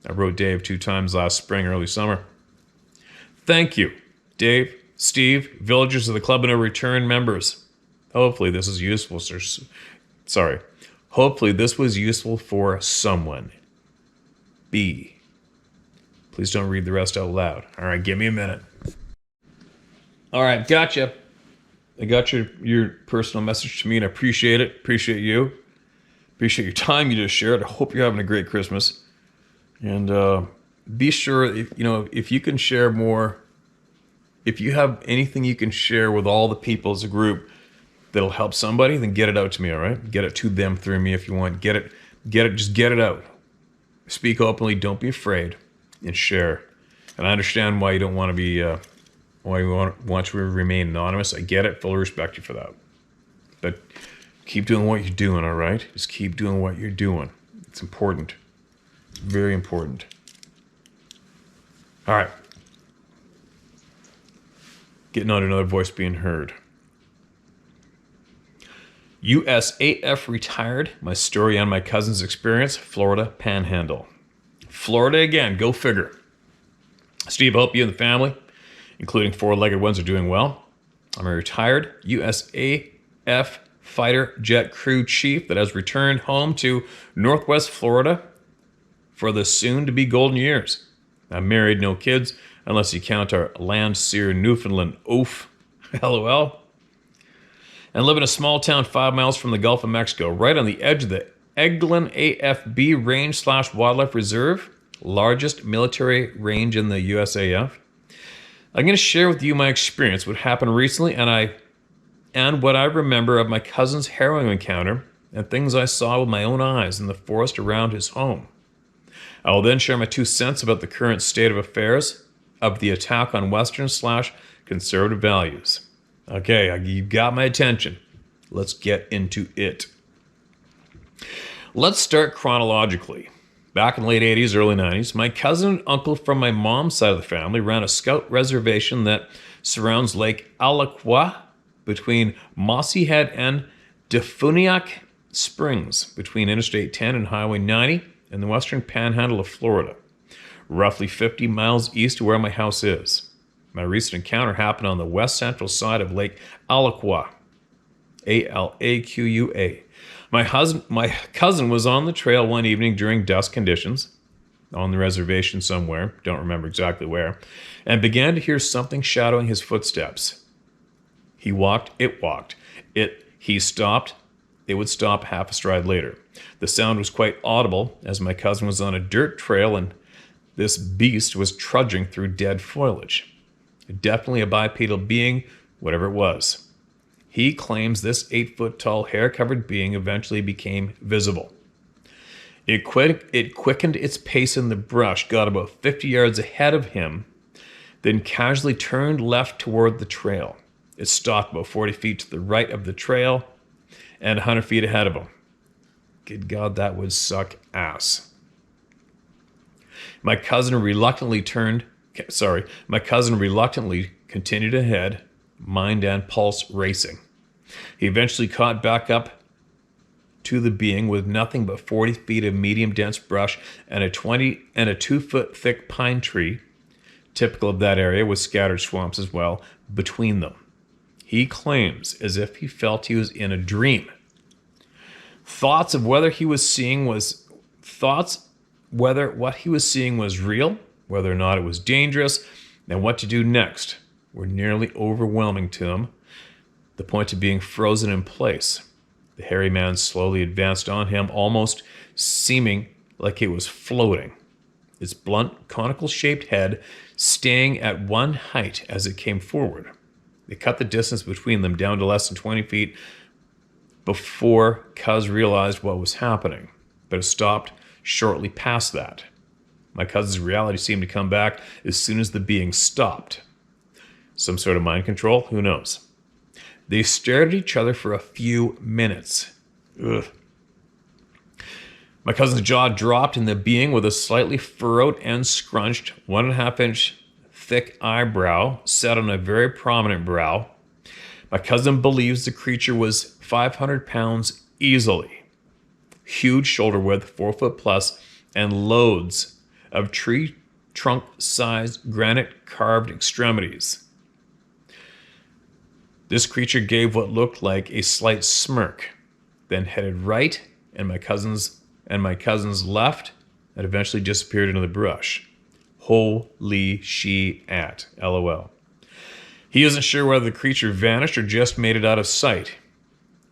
I wrote Dave 2 times last spring, early summer. Thank you, Dave, Steve, villagers of the Club of No Return members. Hopefully this is useful. Hopefully this was useful for someone. Please don't read the rest out loud. All right, give me a minute. All right, gotcha. I got your personal message to me, and I appreciate it. Appreciate you. Appreciate your time you just shared. I hope you're having a great Christmas. And be sure, if you can share more, if you have anything you can share with all the people as a group that'll help somebody, then get it out to me, all right? Get it to them through me if you want. Just get it out. Speak openly, don't be afraid, and share. And I understand why you don't want to be, why you want to remain anonymous. I get it, fully respect you for that. But keep doing what you're doing, all right? Just keep doing what you're doing. It's important. It's very important. All right. Getting on to another voice being heard. USAF retired. My story on my cousin's experience. Florida Panhandle. Florida again. Go figure. Steve, I hope you and the family, including four-legged ones, are doing well. I'm a retired USAF fighter jet crew chief that has returned home to Northwest Florida for the soon-to-be golden years. I'm married, no kids, unless you count our Landseer Newfoundland oof, LOL, and live in a small town 5 miles from the Gulf of Mexico, right on the edge of the Eglin AFB Range/Wildlife Reserve, largest military range in the USAF. I'm going to share with you my experience, what happened recently, and what I remember of my cousin's harrowing encounter and things I saw with my own eyes in the forest around his home. I will then share my 2 cents about the current state of affairs of the attack on Western/conservative values. Okay, you got my attention. Let's get into it. Let's start chronologically. Back in the late 80s, early 90s, my cousin and uncle from my mom's side of the family ran a scout reservation that surrounds Lake Alaqua between Mossy Head and Defuniak Springs, between Interstate 10 and Highway 90 in the western panhandle of Florida, roughly 50 miles east of where my house is. My recent encounter happened on the west central side of Lake Alaqua, Alaqua. My cousin was on the trail one evening during dusk conditions, on the reservation somewhere, don't remember exactly where, and began to hear something shadowing his footsteps. He walked, it walked. He stopped, it would stop half a stride later. The sound was quite audible as my cousin was on a dirt trail and this beast was trudging through dead foliage. Definitely a bipedal being, whatever it was. He claims this 8-foot-tall, hair-covered being eventually became visible. It quickened its pace in the brush, got about 50 yards ahead of him, then casually turned left toward the trail. It stopped about 40 feet to the right of the trail and 100 feet ahead of him. Good God, that would suck ass. My cousin reluctantly continued ahead, mind and pulse racing. He eventually caught back up to the being with nothing but 40 feet of medium dense brush and a 2-foot thick pine tree, typical of that area with scattered swamps as well, between them. He claims as if he felt he was in a dream. Thoughts whether what he was seeing was real, whether or not it was dangerous, and what to do next were nearly overwhelming to him, the point of being frozen in place. The hairy man slowly advanced on him, almost seeming like it was floating, its blunt, conical-shaped head staying at one height as it came forward. It cut the distance between them down to less than 20 feet before Cuz realized what was happening, but it stopped shortly past that. My cousin's reality seemed to come back as soon as the being stopped. Some sort of mind control? Who knows? They stared at each other for a few minutes. Ugh. My cousin's jaw dropped, and the being with a slightly furrowed and scrunched 1.5-inch thick eyebrow sat on a very prominent brow. My cousin believes the creature was 500 pounds easily. Huge shoulder width, 4 foot plus, and loads of tree trunk-sized granite carved extremities. This creature gave what looked like a slight smirk, then headed right and my cousin's left and eventually disappeared into the brush. Holy she-at, LOL. He isn't sure whether the creature vanished or just made it out of sight.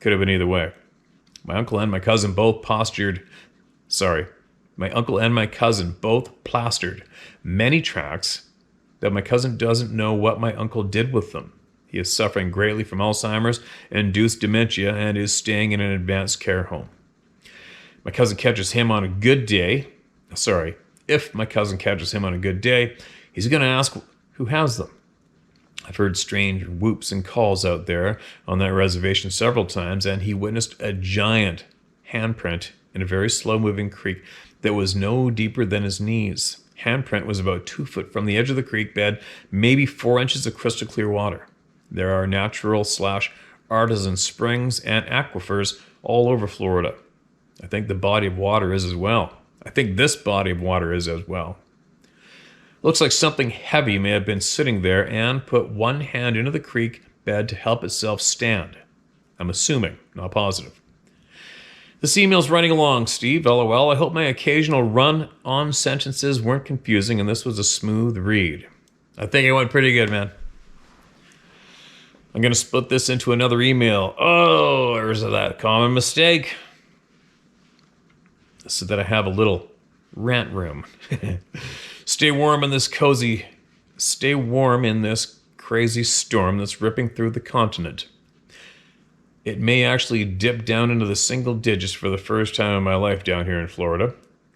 Could have been either way. My uncle and my cousin both plastered many tracks that my cousin doesn't know what my uncle did with them. He is suffering greatly from Alzheimer's induced dementia and is staying in an advanced care home. My cousin catches him on a good day. If my cousin catches him on a good day, he's going to ask who has them. I've heard strange whoops and calls out there on that reservation several times, and he witnessed a giant handprint in a very slow-moving creek that was no deeper than his knees. Handprint was about 2 foot from the edge of the creek bed, maybe 4 inches of crystal clear water. There are natural/artisan springs and aquifers all over Florida. I think the body of water is as well. I think this body of water is as well. Looks like something heavy may have been sitting there and put one hand into the creek bed to help itself stand. I'm assuming, not positive. This email's running along, Steve. LOL. I hope my occasional run-on sentences weren't confusing and this was a smooth read. I think it went pretty good, man. I'm going to split this into another email. Oh, there's that common mistake. So that I have a little rant room. Stay warm in this crazy storm that's ripping through the continent. It may actually dip down into the single digits for the first time in my life down here in Florida.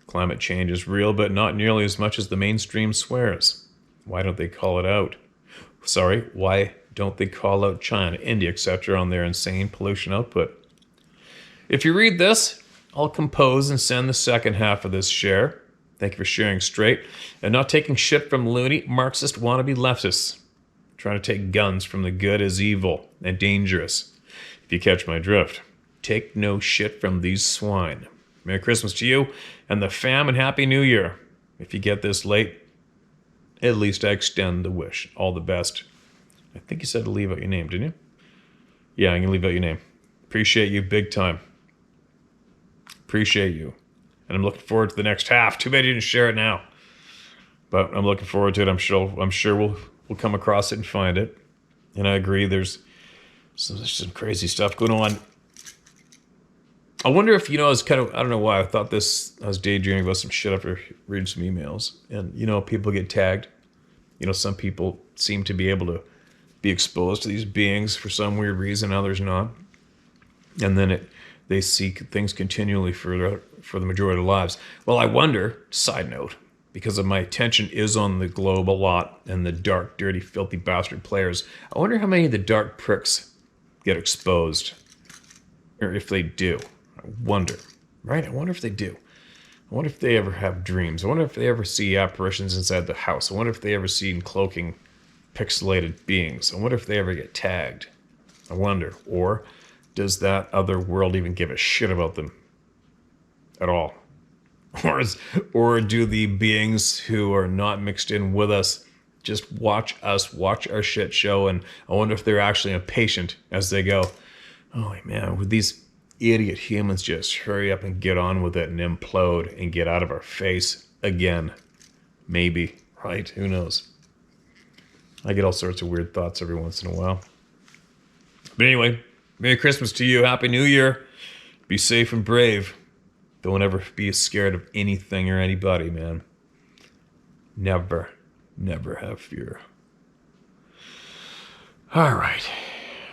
Climate change is real, but not nearly as much as the mainstream swears. Why don't they call it out? Why don't they call out China, India, etc. on their insane pollution output? If you read this, I'll compose and send the second half of this share. Thank you for sharing straight and not taking shit from loony, Marxist wannabe leftists. Trying to take guns from the good is evil and dangerous. If you catch my drift, take no shit from these swine. Merry Christmas to you and the fam and Happy New Year. If you get this late, at least I extend the wish. All the best. I think you said to leave out your name, didn't you? Yeah, I'm going to leave out your name. Appreciate you big time. Appreciate you. And I'm looking forward to the next half. Too bad you didn't share it now. But I'm looking forward to it. I'm sure we'll come across it and find it. And I agree, there's some crazy stuff going on. I wonder if, I don't know why I thought this, I was daydreaming about some shit after reading some emails. And, people get tagged. Some people seem to be able to be exposed to these beings for some weird reason, others not. And then they seek things continually for the majority of their lives. Well, I wonder, side note, because of my attention is on the globe a lot and the dark, dirty, filthy bastard players, I wonder how many of the dark pricks get exposed. Or if they do. I wonder. Right? I wonder if they do. I wonder if they ever have dreams. I wonder if they ever see apparitions inside the house. I wonder if they ever see cloaking pixelated beings. I wonder if they ever get tagged. I wonder. Or does that other world even give a shit about them at all? Or do the beings who are not mixed in with us just watch our shit show, and I wonder if they're actually impatient as they go, oh man, would these idiot humans just hurry up and get on with it and implode and get out of our face again? Maybe, right? Who knows? I get all sorts of weird thoughts every once in a while. But anyway, Merry Christmas to you. Happy New Year. Be safe and brave. Don't ever be scared of anything or anybody, man. Never have fear. All right.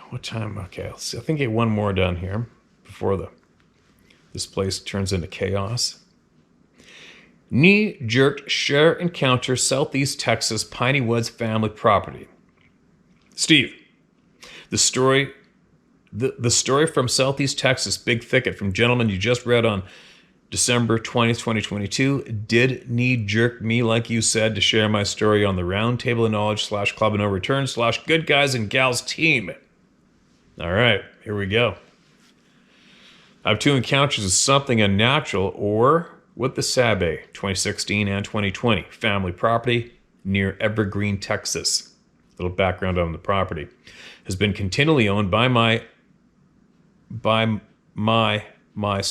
What time? Okay, let's see. I think I get one more done here before this place turns into chaos. Knee-jerked share encounter Southeast Texas Piney Woods family property. Steve, the story from Southeast Texas, Big Thicket, from gentleman you just read on December 20th, 2022, did knee-jerk me, like you said, to share my story on the Round Table of Knowledge / Club of No Return / Good Guys and Gals team. All right, here we go. I have two encounters with something unnatural or with the Sabe, 2016 and 2020, family property near Evergreen, Texas. A little background on the property. Has been continually owned by my mom's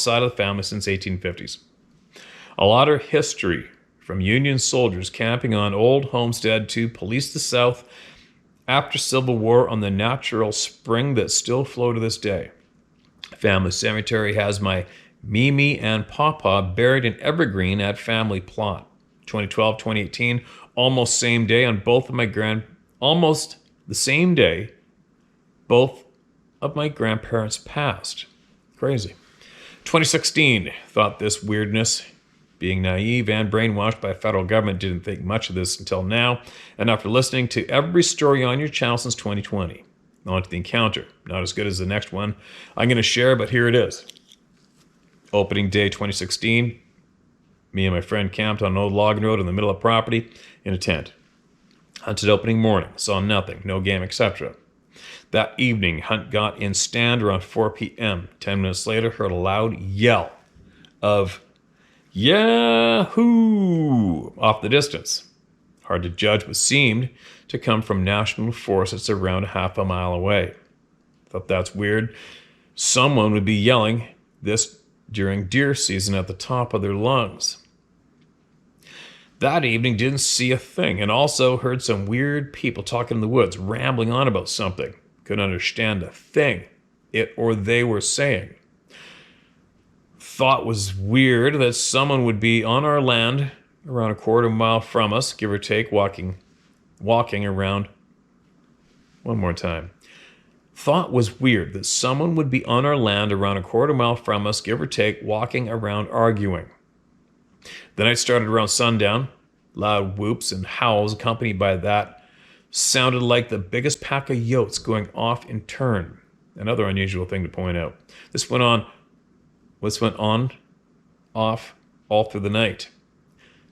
side of the family since 1850s. A lot of history, from Union soldiers camping on old homestead to police the South after Civil War on the natural spring that still flow to this day. Family cemetery has my Mimi and Papa buried in Evergreen at family plot. 2012, 2018, almost same day on both of my almost the same day, both of my grandparents passed. Crazy. 2016, thought this weirdness, being naive and brainwashed by federal government, didn't think much of this until now, and after listening to every story on your channel since 2020. On to the encounter. Not as good as the next one I'm going to share, but here it is. Opening day 2016, me and my friend camped on an old logging road in the middle of property in a tent. Hunted opening morning, saw nothing, no game, etc. That evening, hunt got in stand around 4 p.m. 10 minutes later, heard a loud yell of Yahoo! Off the distance. Hard to judge, but seemed to come from national forest that's around a half a mile away. Thought that's weird. Someone would be yelling this during deer season at the top of their lungs. That evening, didn't see a thing, and also heard some weird people talking in the woods, rambling on about something. Couldn't understand a thing it or they were saying. Thought was weird that someone would be on our land around a quarter mile from us, give or take, walking around. One more time. Thought was weird that someone would be on our land around a quarter mile from us, give or take, walking around arguing. The night started around sundown. Loud whoops and howls accompanied by that sounded like the biggest pack of yotes going off in turn. Another unusual thing to point out. This went on, off, all through the night.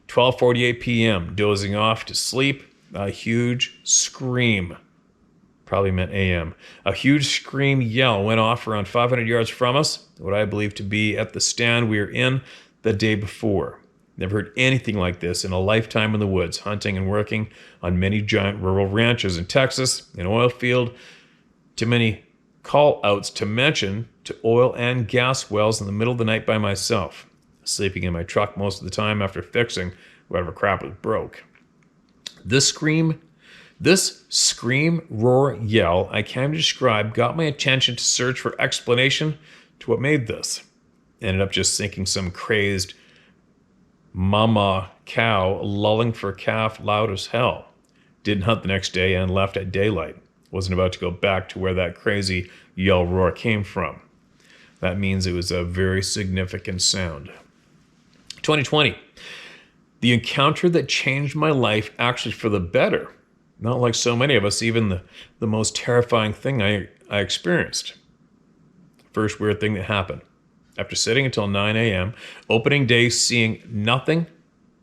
12:48 p.m., dozing off to sleep, a huge scream. Probably meant a.m. A huge scream yell went off around 500 yards from us, what I believe to be at the stand we were in the day before. Never heard anything like this in a lifetime in the woods, hunting and working on many giant rural ranches in Texas, an oil field, too many call-outs to mention, to oil and gas wells in the middle of the night by myself, sleeping in my truck most of the time after fixing whatever crap was broke. This scream, roar, yell I can't describe got my attention to search for explanation to what made this. Ended up just thinking some crazed mama cow lulling for calf loud as hell. Didn't hunt the next day and left at daylight. Wasn't about to go back to where that crazy yell roar came from. That means it was a very significant sound. 2020. The encounter that changed my life actually for the better. Not like so many of us, even the most terrifying thing I experienced. First weird thing that happened. After sitting until 9 a.m., opening day, seeing nothing,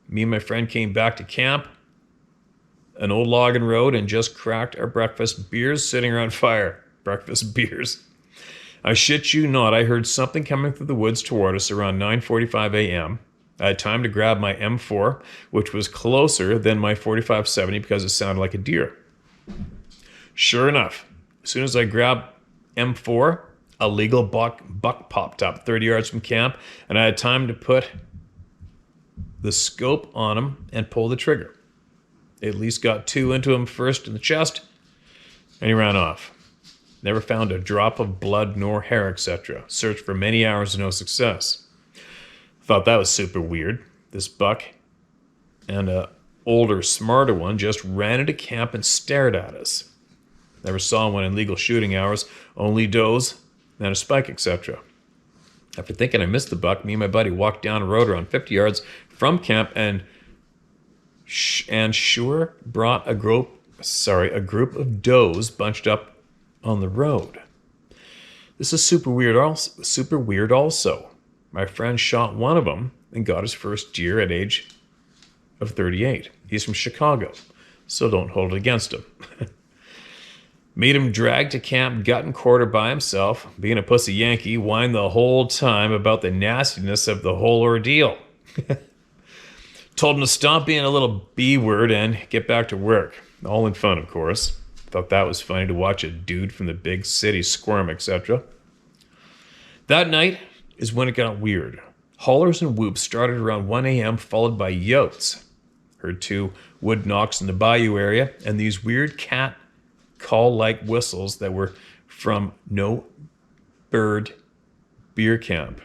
me and my friend came back to camp, an old logging road, and just cracked our breakfast beers sitting around fire. Breakfast beers. I shit you not, I heard something coming through the woods toward us around 9:45 a.m. I had time to grab my M4, which was closer than my 45-70 because it sounded like a deer. Sure enough, as soon as I grabbed M4, a legal buck popped up 30 yards from camp, and I had time to put the scope on him and pull the trigger. At least got two into him first in the chest, and he ran off. Never found a drop of blood nor hair, etc. Searched for many hours, no success. Thought that was super weird. This buck and a older, smarter one just ran into camp and stared at us. Never saw one in legal shooting hours, only does and a spike, etc. After thinking I missed the buck, me and my buddy walked down a road around 50 yards from camp and sure brought a group of does bunched up on the road. This is super weird also. My friend shot one of them and got his first deer at age of 38. He's from Chicago, so don't hold it against him. Made him drag to camp gut and quarter by himself, being a pussy Yankee, whined the whole time about the nastiness of the whole ordeal. Told him to stop being a little B-word and get back to work. All in fun, of course. Thought that was funny to watch a dude from the big city squirm, etc. That night is when it got weird. Hollers and whoops started around 1 a.m., followed by yotes. Heard 2 wood knocks in the bayou area, and these weird cat call-like whistles that were from No Bird Beer Camp.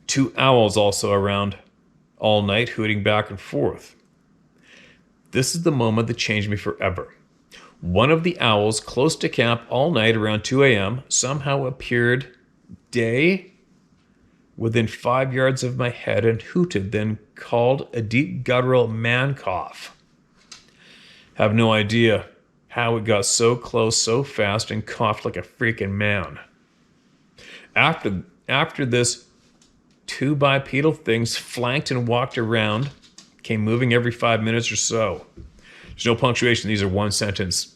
2 owls also around all night, hooting back and forth. This is the moment that changed me forever. One of the owls close to camp all night around 2 a.m. somehow appeared within 5 yards of my head and hooted, then called a deep guttural man cough. Have no idea how it got so close so fast and coughed like a freaking man. After this, 2 bipedal things flanked and walked around, came moving every 5 minutes or so. There's no punctuation. These are one sentence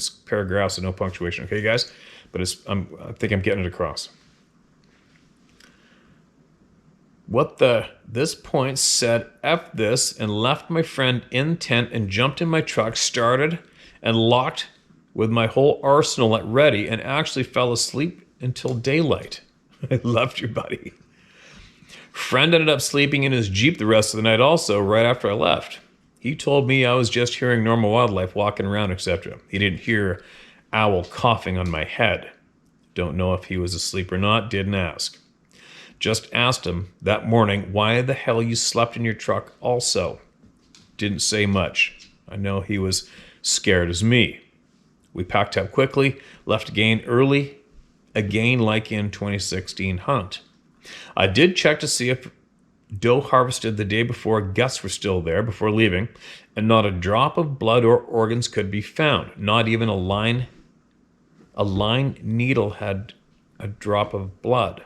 paragraphs with no punctuation. Okay, guys? But I think I'm getting it across. This point said F this and left my friend in tent and jumped in my truck, started and locked with my whole arsenal at ready, and actually fell asleep until daylight. I loved your buddy. Friend ended up sleeping in his Jeep the rest of the night also, right after I left. He told me I was just hearing normal wildlife walking around, etc. He didn't hear owl coughing on my head. Don't know if he was asleep or not, didn't ask. Just asked him that morning why the hell you slept in your truck also. Didn't say much. I know he was scared as me. We packed up quickly, left again early, again like in 2016 hunt. I did check to see if doe harvested the day before guts were still there before leaving, and not a drop of blood or organs could be found. Not even a line needle had a drop of blood.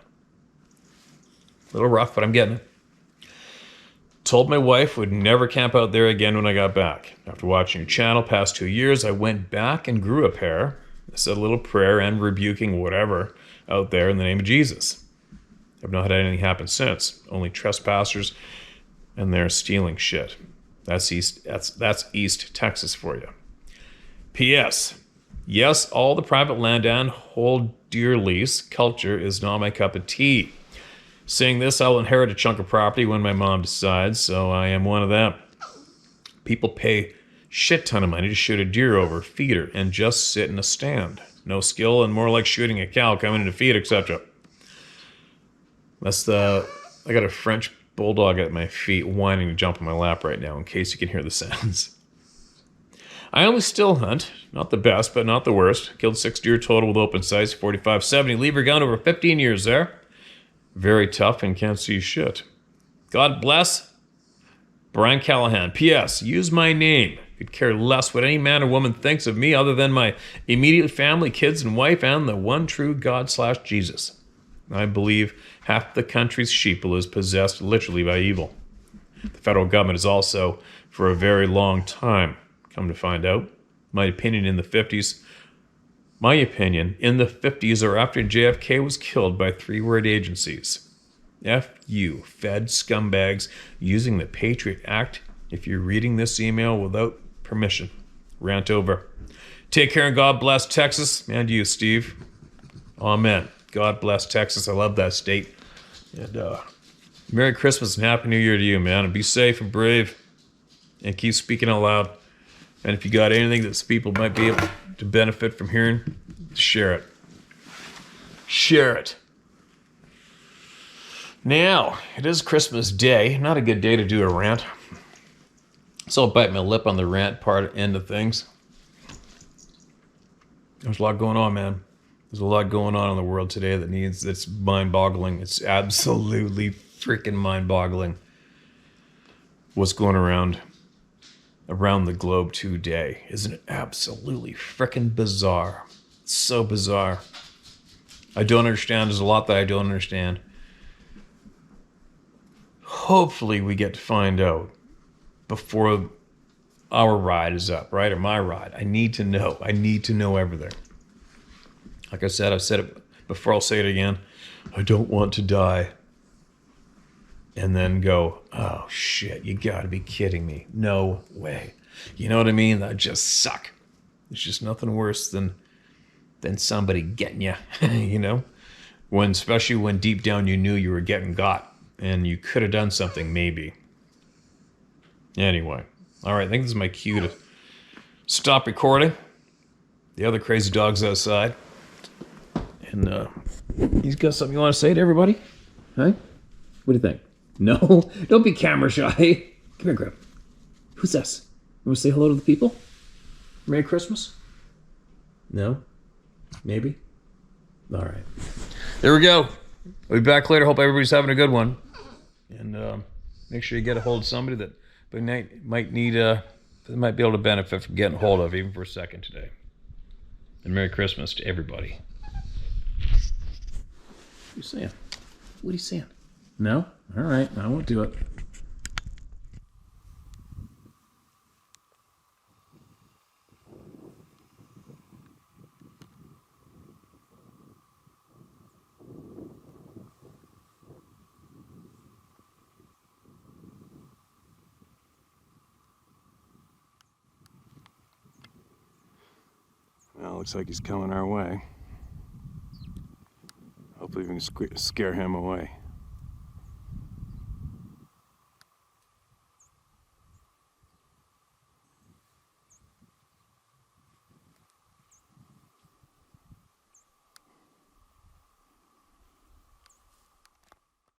A little rough, but I'm getting it. Told my wife would never camp out there again when I got back. After watching your channel past 2 years, I went back and grew a pair. I said a little prayer and rebuking whatever out there in the name of Jesus. I've not had anything happen since. Only trespassers, and they're stealing shit. That's East Texas for you. P.S. Yes, all the private land and whole deer lease culture is not my cup of tea. Saying this, I'll inherit a chunk of property when my mom decides, so I am one of them. People pay shit ton of money to shoot a deer over, feed her, and just sit in a stand. No skill and more like shooting a cow coming in to feed, etc. I got a French bulldog at my feet whining to jump on my lap right now in case you can hear the sounds. I only still hunt. Not the best, but not the worst. Killed 6 deer total with open sights, 45-70. Lever gun over 15 years there. Very tough and can't see shit. God bless. Brian Callahan. P.S. Use my name. Could care less what any man or woman thinks of me other than my immediate family, kids and wife, and the one true God/Jesus. I believe half the country's sheeple is possessed literally by evil. The federal government is also, for a very long time, come to find out, my opinion in the 50s or after JFK was killed by 3-word agencies. F you, Fed scumbags using the Patriot Act if you're reading this email without permission. Rant over. Take care and God bless Texas and you, Steve. Amen. God bless Texas. I love that state. And Merry Christmas and Happy New Year to you, man. And be safe and brave and keep speaking out loud. And if you got anything that people might be able to benefit from hearing, share it. Share it. Now, it is Christmas Day. Not a good day to do a rant. So I'll bite my lip on the rant part end of things. There's a lot going on, man. There's a lot going on in the world today that's mind-boggling. It's absolutely freaking mind-boggling what's going around the globe today. Isn't it absolutely freaking bizarre? It's so bizarre. I don't understand. There's a lot that I don't understand. Hopefully we get to find out before our ride is up, right? Or my ride. I need to know. I need to know everything. Like I said, I've said it before, I'll say it again. I don't want to die. And then go, oh shit, you gotta be kidding me. No way. You know what I mean? That just suck. It's just nothing worse than somebody getting you, you know? Especially when deep down you knew you were getting got and you could have done something maybe. Anyway, all right, I think this is my cue to stop recording. The other crazy dog's outside. And he's got something you want to say to everybody? Huh? What do you think? No? Don't be camera shy. Come here, Grip. Who's this? You want to say hello to the people? Merry Christmas? No? Maybe? All right. There we go. We'll be back later. Hope everybody's having a good one. And make sure you get a hold of somebody that might need that might be able to benefit from getting a hold of even for a second today. And Merry Christmas to everybody. What are you saying? What are you saying? No? All right. I won't do it. Well, looks like he's coming our way. Hopefully we can scare him away.